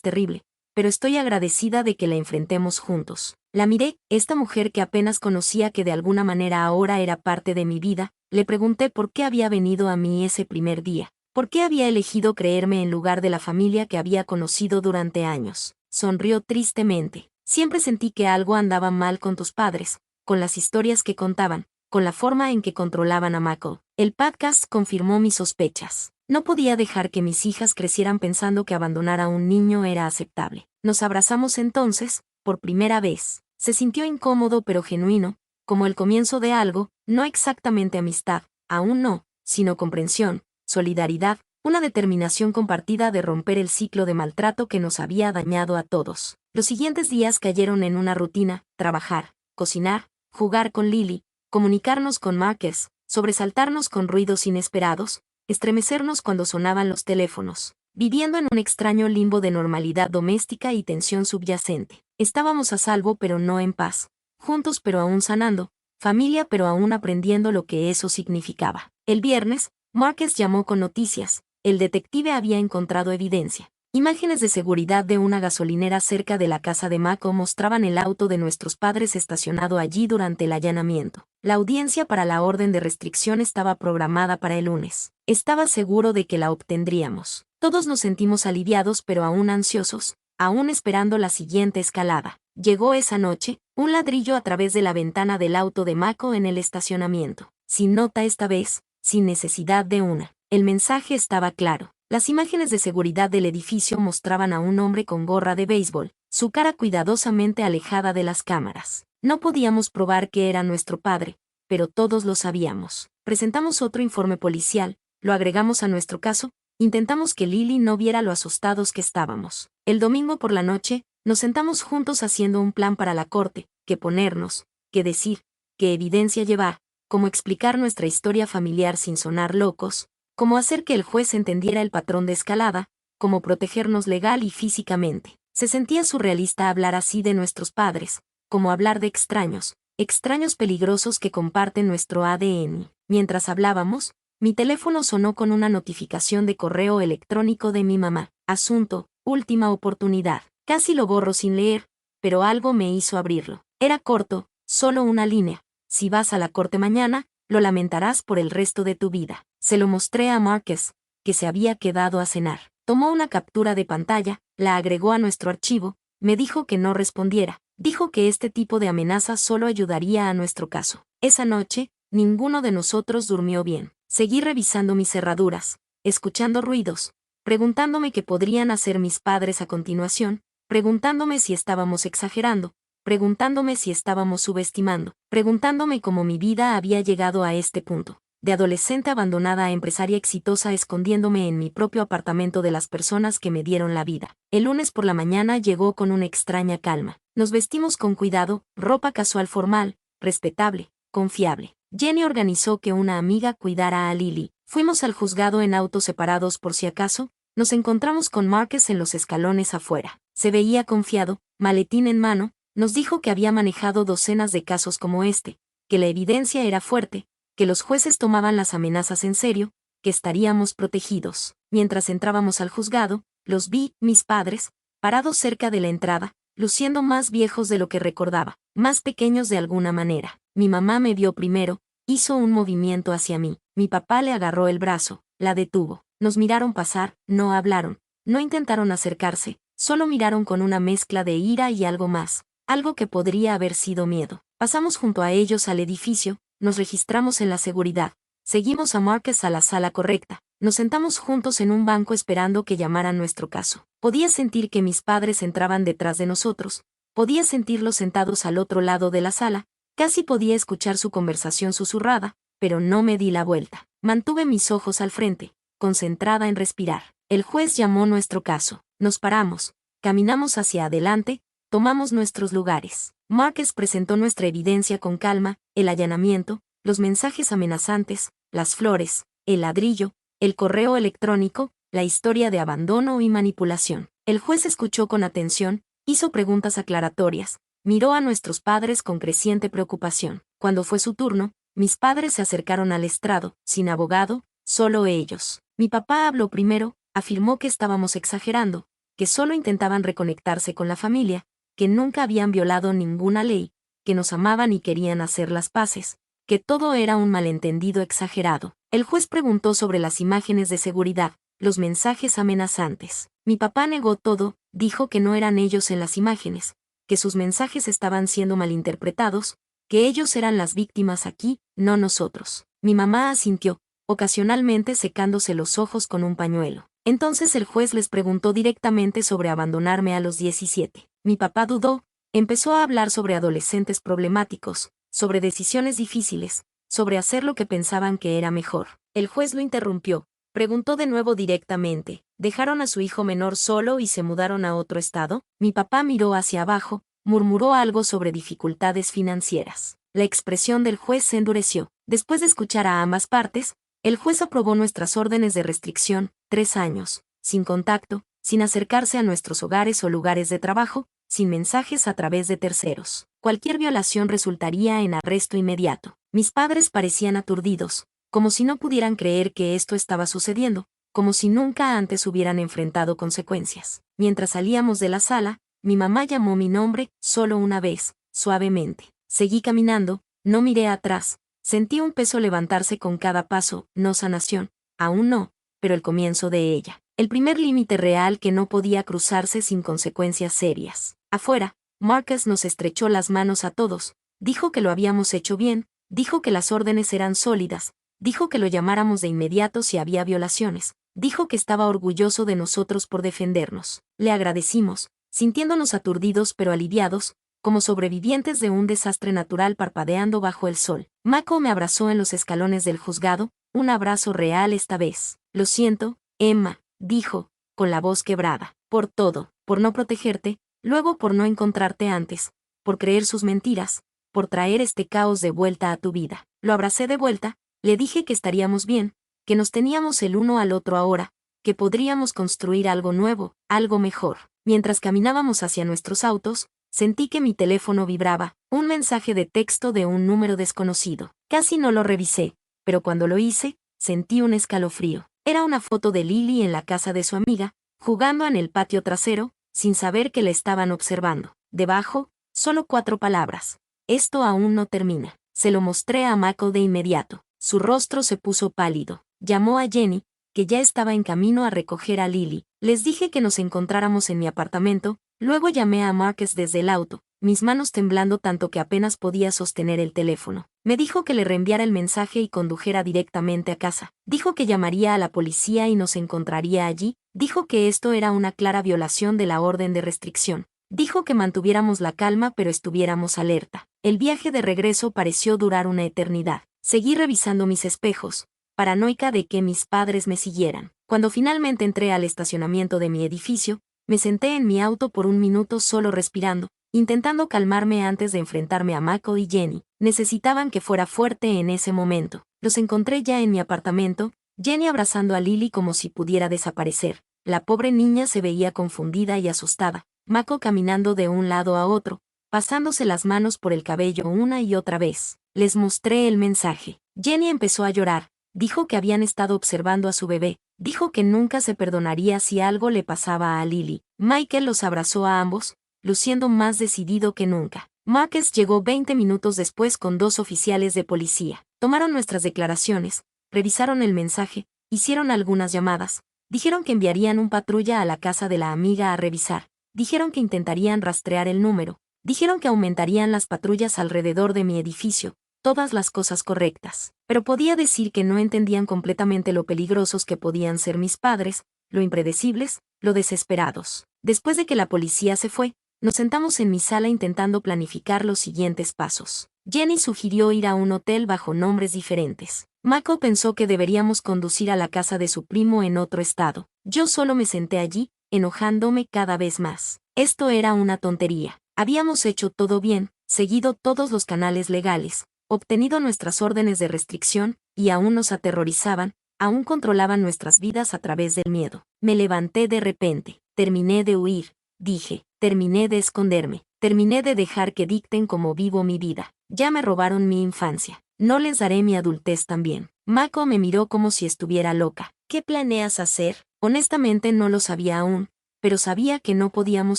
terrible, pero estoy agradecida de que la enfrentemos juntos. La miré, esta mujer que apenas conocía que de alguna manera ahora era parte de mi vida, le pregunté por qué había venido a mí ese primer día. ¿Por qué había elegido creerme en lugar de la familia que había conocido durante años? Sonrió tristemente. Siempre sentí que algo andaba mal con tus padres, con las historias que contaban, con la forma en que controlaban a Mako. El podcast confirmó mis sospechas. No podía dejar que mis hijas crecieran pensando que abandonar a un niño era aceptable. Nos abrazamos entonces, por primera vez. Se sintió incómodo pero genuino, como el comienzo de algo, no exactamente amistad, aún no, sino comprensión, solidaridad, una determinación compartida de romper el ciclo de maltrato que nos había dañado a todos. Los siguientes días cayeron en una rutina: trabajar, cocinar, jugar con Lily, comunicarnos con Marcus, sobresaltarnos con ruidos inesperados, estremecernos cuando sonaban los teléfonos, viviendo en un extraño limbo de normalidad doméstica y tensión subyacente. Estábamos a salvo pero no en paz, juntos pero aún sanando, familia pero aún aprendiendo lo que eso significaba. El viernes, Marcus llamó con noticias. El detective había encontrado evidencia. Imágenes de seguridad de una gasolinera cerca de la casa de Mako mostraban el auto de nuestros padres estacionado allí durante el allanamiento. La audiencia para la orden de restricción estaba programada para el lunes. Estaba seguro de que la obtendríamos. Todos nos sentimos aliviados pero aún ansiosos, aún esperando la siguiente escalada. Llegó esa noche, un ladrillo a través de la ventana del auto de Mako en el estacionamiento. Sin nota esta vez, sin necesidad de una. El mensaje estaba claro. Las imágenes de seguridad del edificio mostraban a un hombre con gorra de béisbol, su cara cuidadosamente alejada de las cámaras. No podíamos probar que era nuestro padre, pero todos lo sabíamos. Presentamos otro informe policial, lo agregamos a nuestro caso, intentamos que Lily no viera lo asustados que estábamos. El domingo por la noche, nos sentamos juntos haciendo un plan para la corte: qué ponernos, qué decir, qué evidencia llevar, cómo explicar nuestra historia familiar sin sonar locos, cómo hacer que el juez entendiera el patrón de escalada, cómo protegernos legal y físicamente. Se sentía surrealista hablar así de nuestros padres, como hablar de extraños, extraños peligrosos que comparten nuestro ADN. Mientras hablábamos, mi teléfono sonó con una notificación de correo electrónico de mi mamá. Asunto: última oportunidad. Casi lo borro sin leer, pero algo me hizo abrirlo. Era corto, solo una línea: si vas a la corte mañana, lo lamentarás por el resto de tu vida. Se lo mostré a Marcus, que se había quedado a cenar. Tomó una captura de pantalla, la agregó a nuestro archivo, me dijo que no respondiera. Dijo que este tipo de amenaza solo ayudaría a nuestro caso. Esa noche, ninguno de nosotros durmió bien. Seguí revisando mis cerraduras, escuchando ruidos, preguntándome qué podrían hacer mis padres a continuación, preguntándome si estábamos exagerando, preguntándome si estábamos subestimando, preguntándome cómo mi vida había llegado a este punto. De adolescente abandonada a empresaria exitosa, escondiéndome en mi propio apartamento de las personas que me dieron la vida. El lunes por la mañana llegó con una extraña calma. Nos vestimos con cuidado, ropa casual formal, respetable, confiable. Jenny organizó que una amiga cuidara a Lily. Fuimos al juzgado en autos separados por si acaso. Nos encontramos con Marcus en los escalones afuera. Se veía confiado, maletín en mano. Nos dijo que había manejado docenas de casos como este, que la evidencia era fuerte, que los jueces tomaban las amenazas en serio, que estaríamos protegidos. Mientras entrábamos al juzgado, los vi, mis padres, parados cerca de la entrada, luciendo más viejos de lo que recordaba, más pequeños de alguna manera. Mi mamá me vio primero, hizo un movimiento hacia mí. Mi papá le agarró el brazo, la detuvo. Nos miraron pasar, no hablaron, no intentaron acercarse, solo miraron con una mezcla de ira y algo más, algo que podría haber sido miedo. Pasamos junto a ellos al edificio. Nos registramos en la seguridad, Seguimos a Marcus a la sala correcta. Nos sentamos juntos en un banco esperando que llamaran nuestro caso. Podía sentir que mis padres entraban detrás de nosotros. Podía sentirlos sentados al otro lado de la sala. Casi podía escuchar su conversación susurrada, pero no me di la vuelta. Mantuve mis ojos al frente, concentrada en respirar. El juez llamó nuestro caso. Nos paramos, caminamos hacia adelante, tomamos nuestros lugares. Marcus presentó nuestra evidencia con calma, el allanamiento, los mensajes amenazantes, las flores, el ladrillo, el correo electrónico, la historia de abandono y manipulación. El juez escuchó con atención, hizo preguntas aclaratorias, miró a nuestros padres con creciente preocupación. Cuando fue su turno, mis padres se acercaron al estrado, sin abogado, solo ellos. Mi papá habló primero, afirmó que estábamos exagerando, que solo intentaban reconectarse con la familia, que nunca habían violado ninguna ley, que nos amaban y querían hacer las paces, que todo era un malentendido exagerado. El juez preguntó sobre las imágenes de seguridad, los mensajes amenazantes. Mi papá negó todo, dijo que no eran ellos en las imágenes, que sus mensajes estaban siendo malinterpretados, que ellos eran las víctimas aquí, no nosotros. Mi mamá asintió, ocasionalmente secándose los ojos con un pañuelo. Entonces el juez les preguntó directamente sobre abandonarme a los 17. Mi papá dudó, empezó a hablar sobre adolescentes problemáticos, sobre decisiones difíciles, sobre hacer lo que pensaban que era mejor. El juez lo interrumpió, preguntó de nuevo directamente, ¿dejaron a su hijo menor solo y se mudaron a otro estado? Mi papá miró hacia abajo, murmuró algo sobre dificultades financieras. La expresión del juez se endureció. Después de escuchar a ambas partes, el juez aprobó nuestras órdenes de restricción, 3 años, sin contacto, sin acercarse a nuestros hogares o lugares de trabajo, sin mensajes a través de terceros. Cualquier violación resultaría en arresto inmediato. Mis padres parecían aturdidos, como si no pudieran creer que esto estaba sucediendo, como si nunca antes hubieran enfrentado consecuencias. Mientras salíamos de la sala, mi mamá llamó mi nombre, solo una vez, suavemente. Seguí caminando, no miré atrás, sentí un peso levantarse con cada paso, no sanación, aún no, pero el comienzo de ella. El primer límite real que no podía cruzarse sin consecuencias serias. Afuera, Marcus nos estrechó las manos a todos, dijo que lo habíamos hecho bien, dijo que las órdenes eran sólidas, dijo que lo llamáramos de inmediato si había violaciones, dijo que estaba orgulloso de nosotros por defendernos. Le agradecimos, sintiéndonos aturdidos pero aliviados, como sobrevivientes de un desastre natural parpadeando bajo el sol. Mako me abrazó en los escalones del juzgado, un abrazo real esta vez. Lo siento, Emma, dijo, con la voz quebrada, por todo, por no protegerte, luego por no encontrarte antes, por creer sus mentiras, por traer este caos de vuelta a tu vida. Lo abracé de vuelta, le dije que estaríamos bien, que nos teníamos el uno al otro ahora, que podríamos construir algo nuevo, algo mejor. Mientras caminábamos hacia nuestros autos, sentí que mi teléfono vibraba, un mensaje de texto de un número desconocido. Casi no lo revisé, pero cuando lo hice, sentí un escalofrío. Era una foto de Lily en la casa de su amiga, jugando en el patio trasero, sin saber que la estaban observando. Debajo, solo 4 palabras. Esto aún no termina. Se lo mostré a Mako de inmediato. Su rostro se puso pálido. Llamó a Jenny, que ya estaba en camino a recoger a Lily. Les dije que nos encontráramos en mi apartamento, luego llamé a Marcus desde el auto, mis manos temblando tanto que apenas podía sostener el teléfono. Me dijo que le reenviara el mensaje y condujera directamente a casa. Dijo que llamaría a la policía y nos encontraría allí. Dijo que esto era una clara violación de la orden de restricción. Dijo que mantuviéramos la calma pero estuviéramos alerta. El viaje de regreso pareció durar una eternidad. Seguí revisando mis espejos, paranoica de que mis padres me siguieran. Cuando finalmente entré al estacionamiento de mi edificio, me senté en mi auto por un minuto solo respirando, intentando calmarme antes de enfrentarme a Mako y Jenny. Necesitaban que fuera fuerte en ese momento. Los encontré ya en mi apartamento, Jenny abrazando a Lily como si pudiera desaparecer. La pobre niña se veía confundida y asustada. Mako caminando de un lado a otro, pasándose las manos por el cabello una y otra vez. Les mostré el mensaje. Jenny empezó a llorar. Dijo que habían estado observando a su bebé. Dijo que nunca se perdonaría si algo le pasaba a Lily. Michael los abrazó a ambos, luciendo más decidido que nunca. Marcus llegó 20 minutos después con 2 oficiales de policía. Tomaron nuestras declaraciones, revisaron el mensaje, hicieron algunas llamadas. Dijeron que enviarían un patrulla a la casa de la amiga a revisar. Dijeron que intentarían rastrear el número. Dijeron que aumentarían las patrullas alrededor de mi edificio, todas las cosas correctas. Pero podía decir que no entendían completamente lo peligrosos que podían ser mis padres, lo impredecibles, lo desesperados. Después de que la policía se fue, nos sentamos en mi sala intentando planificar los siguientes pasos. Jenny sugirió ir a un hotel bajo nombres diferentes. Mako pensó que deberíamos conducir a la casa de su primo en otro estado. Yo solo me senté allí, enojándome cada vez más. Esto era una tontería. Habíamos hecho todo bien, seguido todos los canales legales, obtenido nuestras órdenes de restricción, y aún nos aterrorizaban, aún controlaban nuestras vidas a través del miedo. Me levanté de repente. Terminé de huir, dije. Terminé de esconderme. Terminé de dejar que dicten cómo vivo mi vida. Ya me robaron mi infancia. No les daré mi adultez también. Mako me miró como si estuviera loca. ¿Qué planeas hacer? Honestamente no lo sabía aún, pero sabía que no podíamos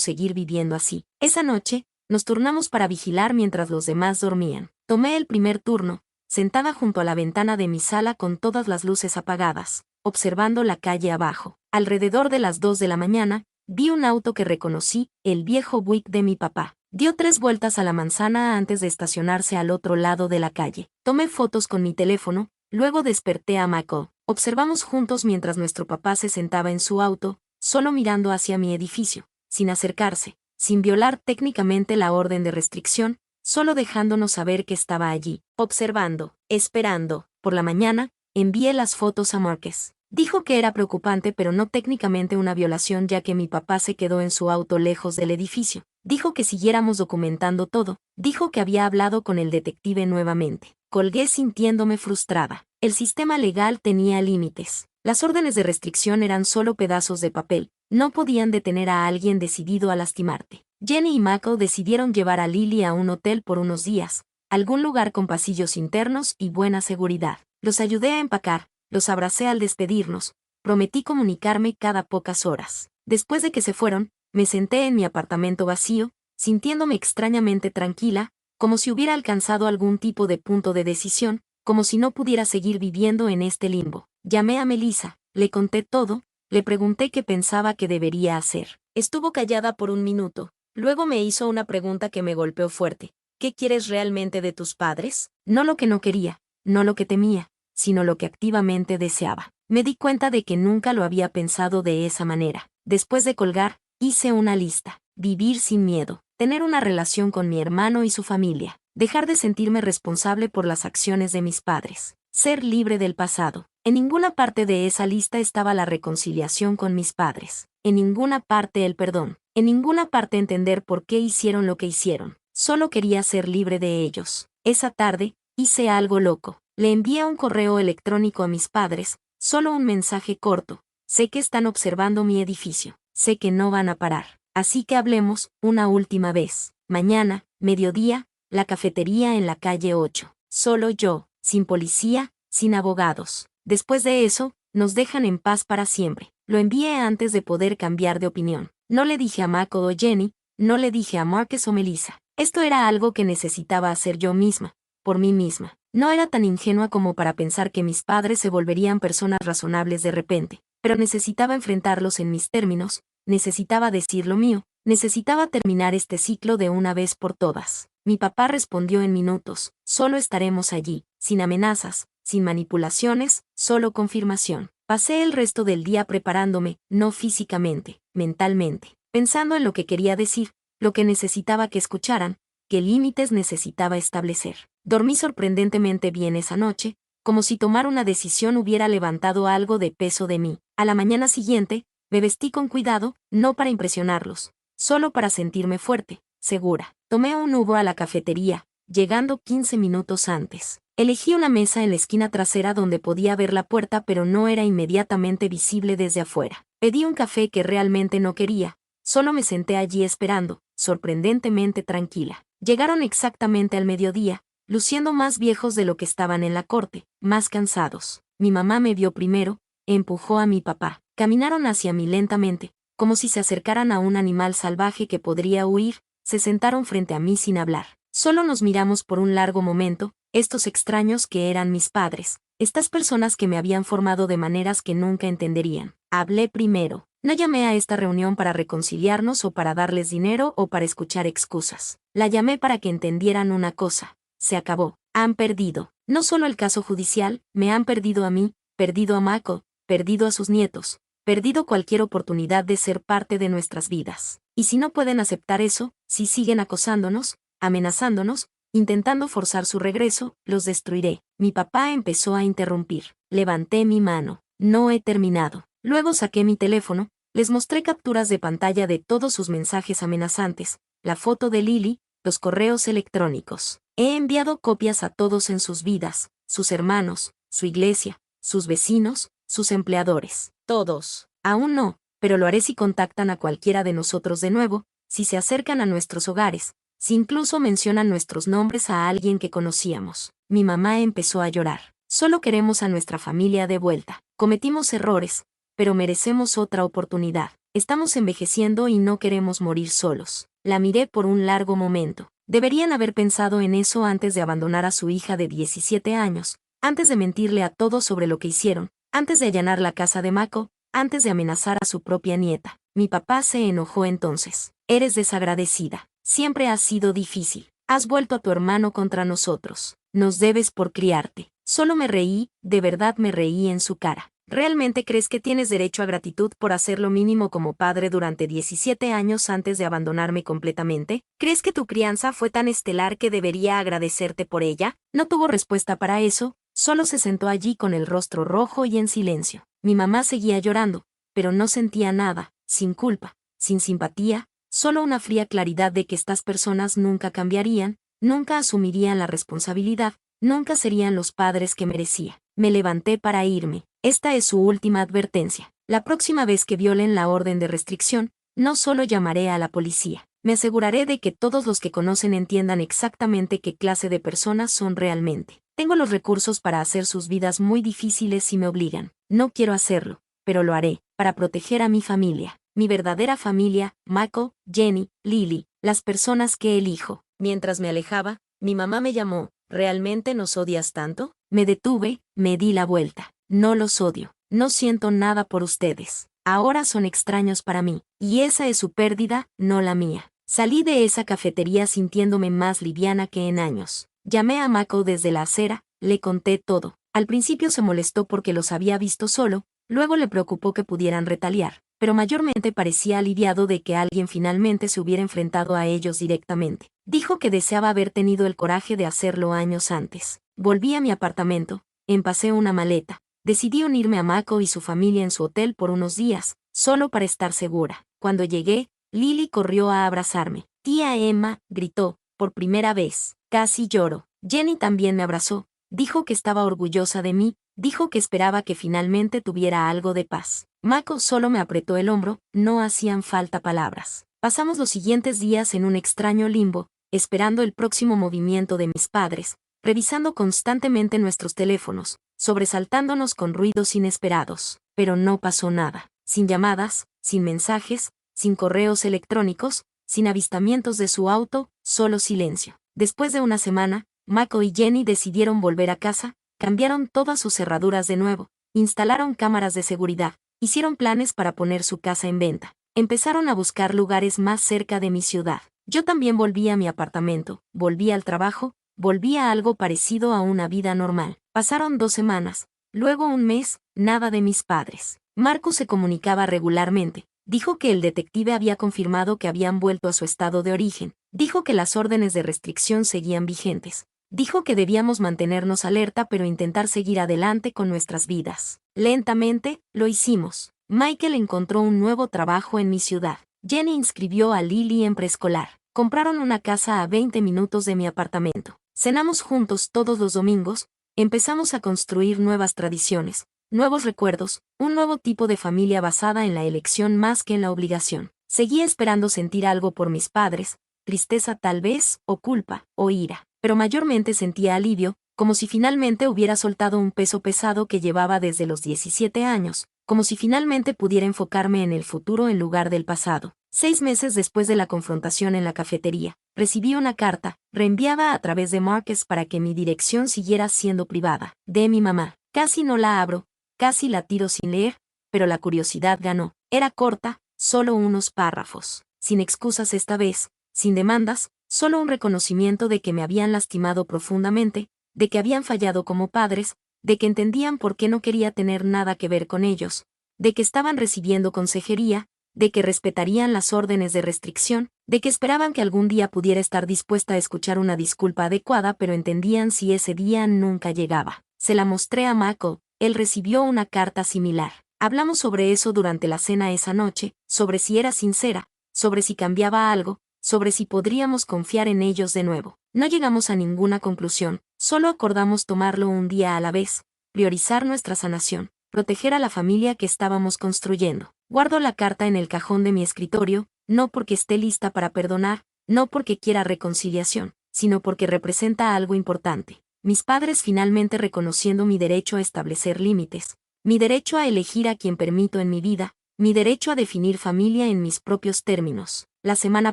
seguir viviendo así. Esa noche, nos turnamos para vigilar mientras los demás dormían. Tomé el primer turno, sentada junto a la ventana de mi sala con todas las luces apagadas, observando la calle abajo. Alrededor de las 2 de la mañana, vi un auto que reconocí, el viejo Buick de mi papá. Dio 3 vueltas a la manzana antes de estacionarse al otro lado de la calle. Tomé fotos con mi teléfono, luego desperté a Mako. Observamos juntos mientras nuestro papá se sentaba en su auto, solo mirando hacia mi edificio, sin acercarse, sin violar técnicamente la orden de restricción, solo dejándonos saber que estaba allí, observando, esperando. Por la mañana, envié las fotos a Márquez. Dijo que era preocupante pero no técnicamente una violación ya que mi papá se quedó en su auto lejos del edificio. Dijo que siguiéramos documentando todo. Dijo que había hablado con el detective nuevamente. Colgué sintiéndome frustrada. El sistema legal tenía límites. Las órdenes de restricción eran solo pedazos de papel. No podían detener a alguien decidido a lastimarte. Jenny y Mako decidieron llevar a Lily a un hotel por unos días, algún lugar con pasillos internos y buena seguridad. Los ayudé a empacar. Los abracé al despedirnos, prometí comunicarme cada pocas horas. Después de que se fueron, me senté en mi apartamento vacío, sintiéndome extrañamente tranquila, como si hubiera alcanzado algún tipo de punto de decisión, como si no pudiera seguir viviendo en este limbo. Llamé a Melissa, le conté todo, le pregunté qué pensaba que debería hacer. Estuvo callada por un minuto, luego me hizo una pregunta que me golpeó fuerte. ¿Qué quieres realmente de tus padres? No lo que no quería, no lo que temía, sino lo que activamente deseaba. Me di cuenta de que nunca lo había pensado de esa manera. Después de colgar, hice una lista. Vivir sin miedo. Tener una relación con mi hermano y su familia. Dejar de sentirme responsable por las acciones de mis padres. Ser libre del pasado. En ninguna parte de esa lista estaba la reconciliación con mis padres. En ninguna parte el perdón. En ninguna parte entender por qué hicieron lo que hicieron. Solo quería ser libre de ellos. Esa tarde, hice algo loco. Le envié un correo electrónico a mis padres, solo un mensaje corto. Sé que están observando mi edificio. Sé que no van a parar. Así que hablemos, una última vez. Mañana, mediodía, la cafetería en la calle 8. Solo yo, sin policía, sin abogados. Después de eso, nos dejan en paz para siempre. Lo envié antes de poder cambiar de opinión. No le dije a Mako o Jenny, no le dije a Márquez o Melissa. Esto era algo que necesitaba hacer yo misma, por mí misma. No era tan ingenua como para pensar que mis padres se volverían personas razonables de repente, pero necesitaba enfrentarlos en mis términos, necesitaba decir lo mío, necesitaba terminar este ciclo de una vez por todas. Mi papá respondió en minutos, solo estaremos allí, sin amenazas, sin manipulaciones, solo confirmación. Pasé el resto del día preparándome, no físicamente, mentalmente, pensando en lo que quería decir, lo que necesitaba que escucharan, qué límites necesitaba establecer. Dormí sorprendentemente bien esa noche, como si tomar una decisión hubiera levantado algo de peso de mí. A la mañana siguiente, me vestí con cuidado, no para impresionarlos, solo para sentirme fuerte, segura. Tomé un Uber a la cafetería, llegando 15 minutos antes. Elegí una mesa en la esquina trasera donde podía ver la puerta pero no era inmediatamente visible desde afuera. Pedí un café que realmente no quería, solo me senté allí esperando, sorprendentemente tranquila. Llegaron exactamente al mediodía, luciendo más viejos de lo que estaban en la corte, más cansados. Mi mamá me vio primero, empujó a mi papá. Caminaron hacia mí lentamente, como si se acercaran a un animal salvaje que podría huir, se sentaron frente a mí sin hablar. Solo nos miramos por un largo momento, estos extraños que eran mis padres, estas personas que me habían formado de maneras que nunca entenderían. Hablé primero. No llamé a esta reunión para reconciliarnos o para darles dinero o para escuchar excusas. La llamé para que entendieran una cosa. Se acabó. Han perdido. No solo el caso judicial, me han perdido a mí, perdido a Mako, perdido a sus nietos, perdido cualquier oportunidad de ser parte de nuestras vidas. Y si no pueden aceptar eso, si siguen acosándonos, amenazándonos, intentando forzar su regreso, los destruiré. Mi papá empezó a interrumpir. Levanté mi mano. No he terminado. Luego saqué mi teléfono, les mostré capturas de pantalla de todos sus mensajes amenazantes, la foto de Lily, los correos electrónicos. He enviado copias a todos en sus vidas, sus hermanos, su iglesia, sus vecinos, sus empleadores. Todos. Aún no, pero lo haré si contactan a cualquiera de nosotros de nuevo, si se acercan a nuestros hogares, si incluso mencionan nuestros nombres a alguien que conocíamos. Mi mamá empezó a llorar. Solo queremos a nuestra familia de vuelta. Cometimos errores, pero merecemos otra oportunidad. Estamos envejeciendo y no queremos morir solos. La miré por un largo momento. Deberían haber pensado en eso antes de abandonar a su hija de 17 años, antes de mentirle a todos sobre lo que hicieron, antes de allanar la casa de Mako, antes de amenazar a su propia nieta. Mi papá se enojó entonces. Eres desagradecida. Siempre has sido difícil. Has vuelto a tu hermano contra nosotros. Nos debes por criarte. Solo me reí, de verdad me reí en su cara. ¿Realmente crees que tienes derecho a gratitud por hacer lo mínimo como padre durante 17 años antes de abandonarme completamente? ¿Crees que tu crianza fue tan estelar que debería agradecerte por ella? No tuvo respuesta para eso, solo se sentó allí con el rostro rojo y en silencio. Mi mamá seguía llorando, pero no sentía nada, sin culpa, sin simpatía, solo una fría claridad de que estas personas nunca cambiarían, nunca asumirían la responsabilidad, nunca serían los padres que merecía. Me levanté para irme. Esta es su última advertencia. La próxima vez que violen la orden de restricción, no solo llamaré a la policía. Me aseguraré de que todos los que conocen entiendan exactamente qué clase de personas son realmente. Tengo los recursos para hacer sus vidas muy difíciles si me obligan. No quiero hacerlo, pero lo haré, para proteger a mi familia. Mi verdadera familia, Mako, Jenny, Lily, las personas que elijo. Mientras me alejaba, mi mamá me llamó. ¿Realmente nos odias tanto? Me detuve, me di la vuelta. No los odio. No siento nada por ustedes. Ahora son extraños para mí, y esa es su pérdida, no la mía. Salí de esa cafetería sintiéndome más liviana que en años. Llamé a Mako desde la acera, le conté todo. Al principio se molestó porque los había visto solo, luego le preocupó que pudieran retaliar, pero mayormente parecía aliviado de que alguien finalmente se hubiera enfrentado a ellos directamente. Dijo que deseaba haber tenido el coraje de hacerlo años antes. Volví a mi apartamento, empacé una maleta. Decidí unirme a Mako y su familia en su hotel por unos días, solo para estar segura. Cuando llegué, Lily corrió a abrazarme. Tía Emma, gritó, por primera vez. Casi lloro. Jenny también me abrazó. Dijo que estaba orgullosa de mí, dijo que esperaba que finalmente tuviera algo de paz. Mako solo me apretó el hombro, no hacían falta palabras. Pasamos los siguientes días en un extraño limbo, esperando el próximo movimiento de mis padres, revisando constantemente nuestros teléfonos, sobresaltándonos con ruidos inesperados. Pero no pasó nada. Sin llamadas, sin mensajes, sin correos electrónicos, sin avistamientos de su auto, solo silencio. Después de una semana, Mako y Jenny decidieron volver a casa, cambiaron todas sus cerraduras de nuevo, instalaron cámaras de seguridad, hicieron planes para poner su casa en venta. Empezaron a buscar lugares más cerca de mi ciudad. Yo también volví a mi apartamento, volví al trabajo, volví a algo parecido a una vida normal. Pasaron 2 semanas, luego un mes, nada de mis padres. Marcus se comunicaba regularmente. Dijo que el detective había confirmado que habían vuelto a su estado de origen. Dijo que las órdenes de restricción seguían vigentes. Dijo que debíamos mantenernos alerta pero intentar seguir adelante con nuestras vidas. Lentamente, lo hicimos. Michael encontró un nuevo trabajo en mi ciudad. Jenny inscribió a Lily en preescolar. Compraron una casa a 20 minutos de mi apartamento. Cenamos juntos todos los domingos. Empezamos a construir nuevas tradiciones, nuevos recuerdos, un nuevo tipo de familia basada en la elección más que en la obligación. Seguía esperando sentir algo por mis padres, tristeza tal vez, o culpa, o ira, pero mayormente sentía alivio, como si finalmente hubiera soltado un peso pesado que llevaba desde los 17 años, como si finalmente pudiera enfocarme en el futuro en lugar del pasado. 6 meses después de la confrontación en la cafetería, recibí una carta, reenviada a través de Marcus para que mi dirección siguiera siendo privada, de mi mamá. Casi no la abro, casi la tiro sin leer, pero la curiosidad ganó. Era corta, solo unos párrafos. Sin excusas esta vez, sin demandas, solo un reconocimiento de que me habían lastimado profundamente, de que habían fallado como padres, de que entendían por qué no quería tener nada que ver con ellos, de que estaban recibiendo consejería, de que respetarían las órdenes de restricción, de que esperaban que algún día pudiera estar dispuesta a escuchar una disculpa adecuada, pero entendían si ese día nunca llegaba. Se la mostré a Michael, él recibió una carta similar. Hablamos sobre eso durante la cena esa noche, sobre si era sincera, sobre si cambiaba algo, sobre si podríamos confiar en ellos de nuevo. No llegamos a ninguna conclusión, solo acordamos tomarlo un día a la vez, priorizar nuestra sanación, proteger a la familia que estábamos construyendo. Guardo la carta en el cajón de mi escritorio, no porque esté lista para perdonar, no porque quiera reconciliación, sino porque representa algo importante. Mis padres finalmente reconociendo mi derecho a establecer límites, mi derecho a elegir a quien permito en mi vida, mi derecho a definir familia en mis propios términos. La semana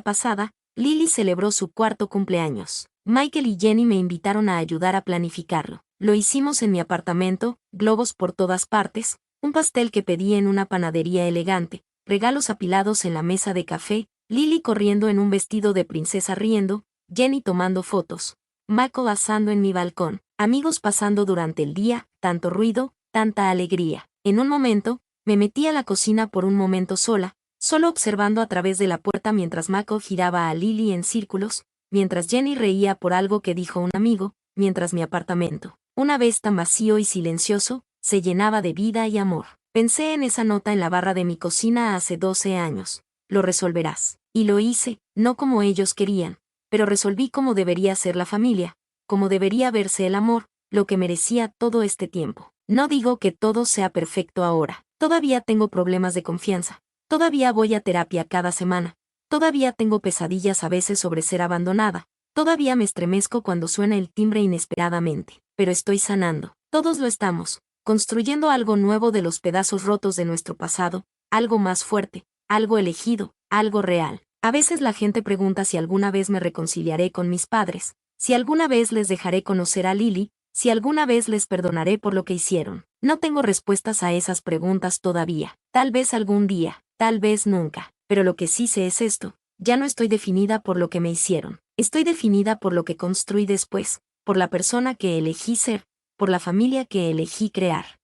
pasada, Lily celebró su 4º cumpleaños. Michael y Jenny me invitaron a ayudar a planificarlo. Lo hicimos en mi apartamento, globos por todas partes, un pastel que pedí en una panadería elegante, regalos apilados en la mesa de café, Lily corriendo en un vestido de princesa riendo, Jenny tomando fotos, Michael asando en mi balcón, amigos pasando durante el día, tanto ruido, tanta alegría. En un momento, me metí a la cocina por un momento sola, solo observando a través de la puerta mientras Michael giraba a Lily en círculos, mientras Jenny reía por algo que dijo un amigo, mientras mi apartamento, una vez tan vacío y silencioso, se llenaba de vida y amor. Pensé en esa nota en la barra de mi cocina hace 12 años. Lo resolverás. Y lo hice, no como ellos querían, pero resolví cómo debería ser la familia, cómo debería verse el amor, lo que merecía todo este tiempo. No digo que todo sea perfecto ahora. Todavía tengo problemas de confianza. Todavía voy a terapia cada semana. Todavía tengo pesadillas a veces sobre ser abandonada. Todavía me estremezco cuando suena el timbre inesperadamente. Pero estoy sanando. Todos lo estamos. Construyendo algo nuevo de los pedazos rotos de nuestro pasado, algo más fuerte, algo elegido, algo real. A veces la gente pregunta si alguna vez me reconciliaré con mis padres, si alguna vez les dejaré conocer a Lily, si alguna vez les perdonaré por lo que hicieron. No tengo respuestas a esas preguntas todavía. Tal vez algún día, tal vez nunca. Pero lo que sí sé es esto: ya no estoy definida por lo que me hicieron. Estoy definida por lo que construí después, por la persona que elegí ser, por la familia que elegí crear.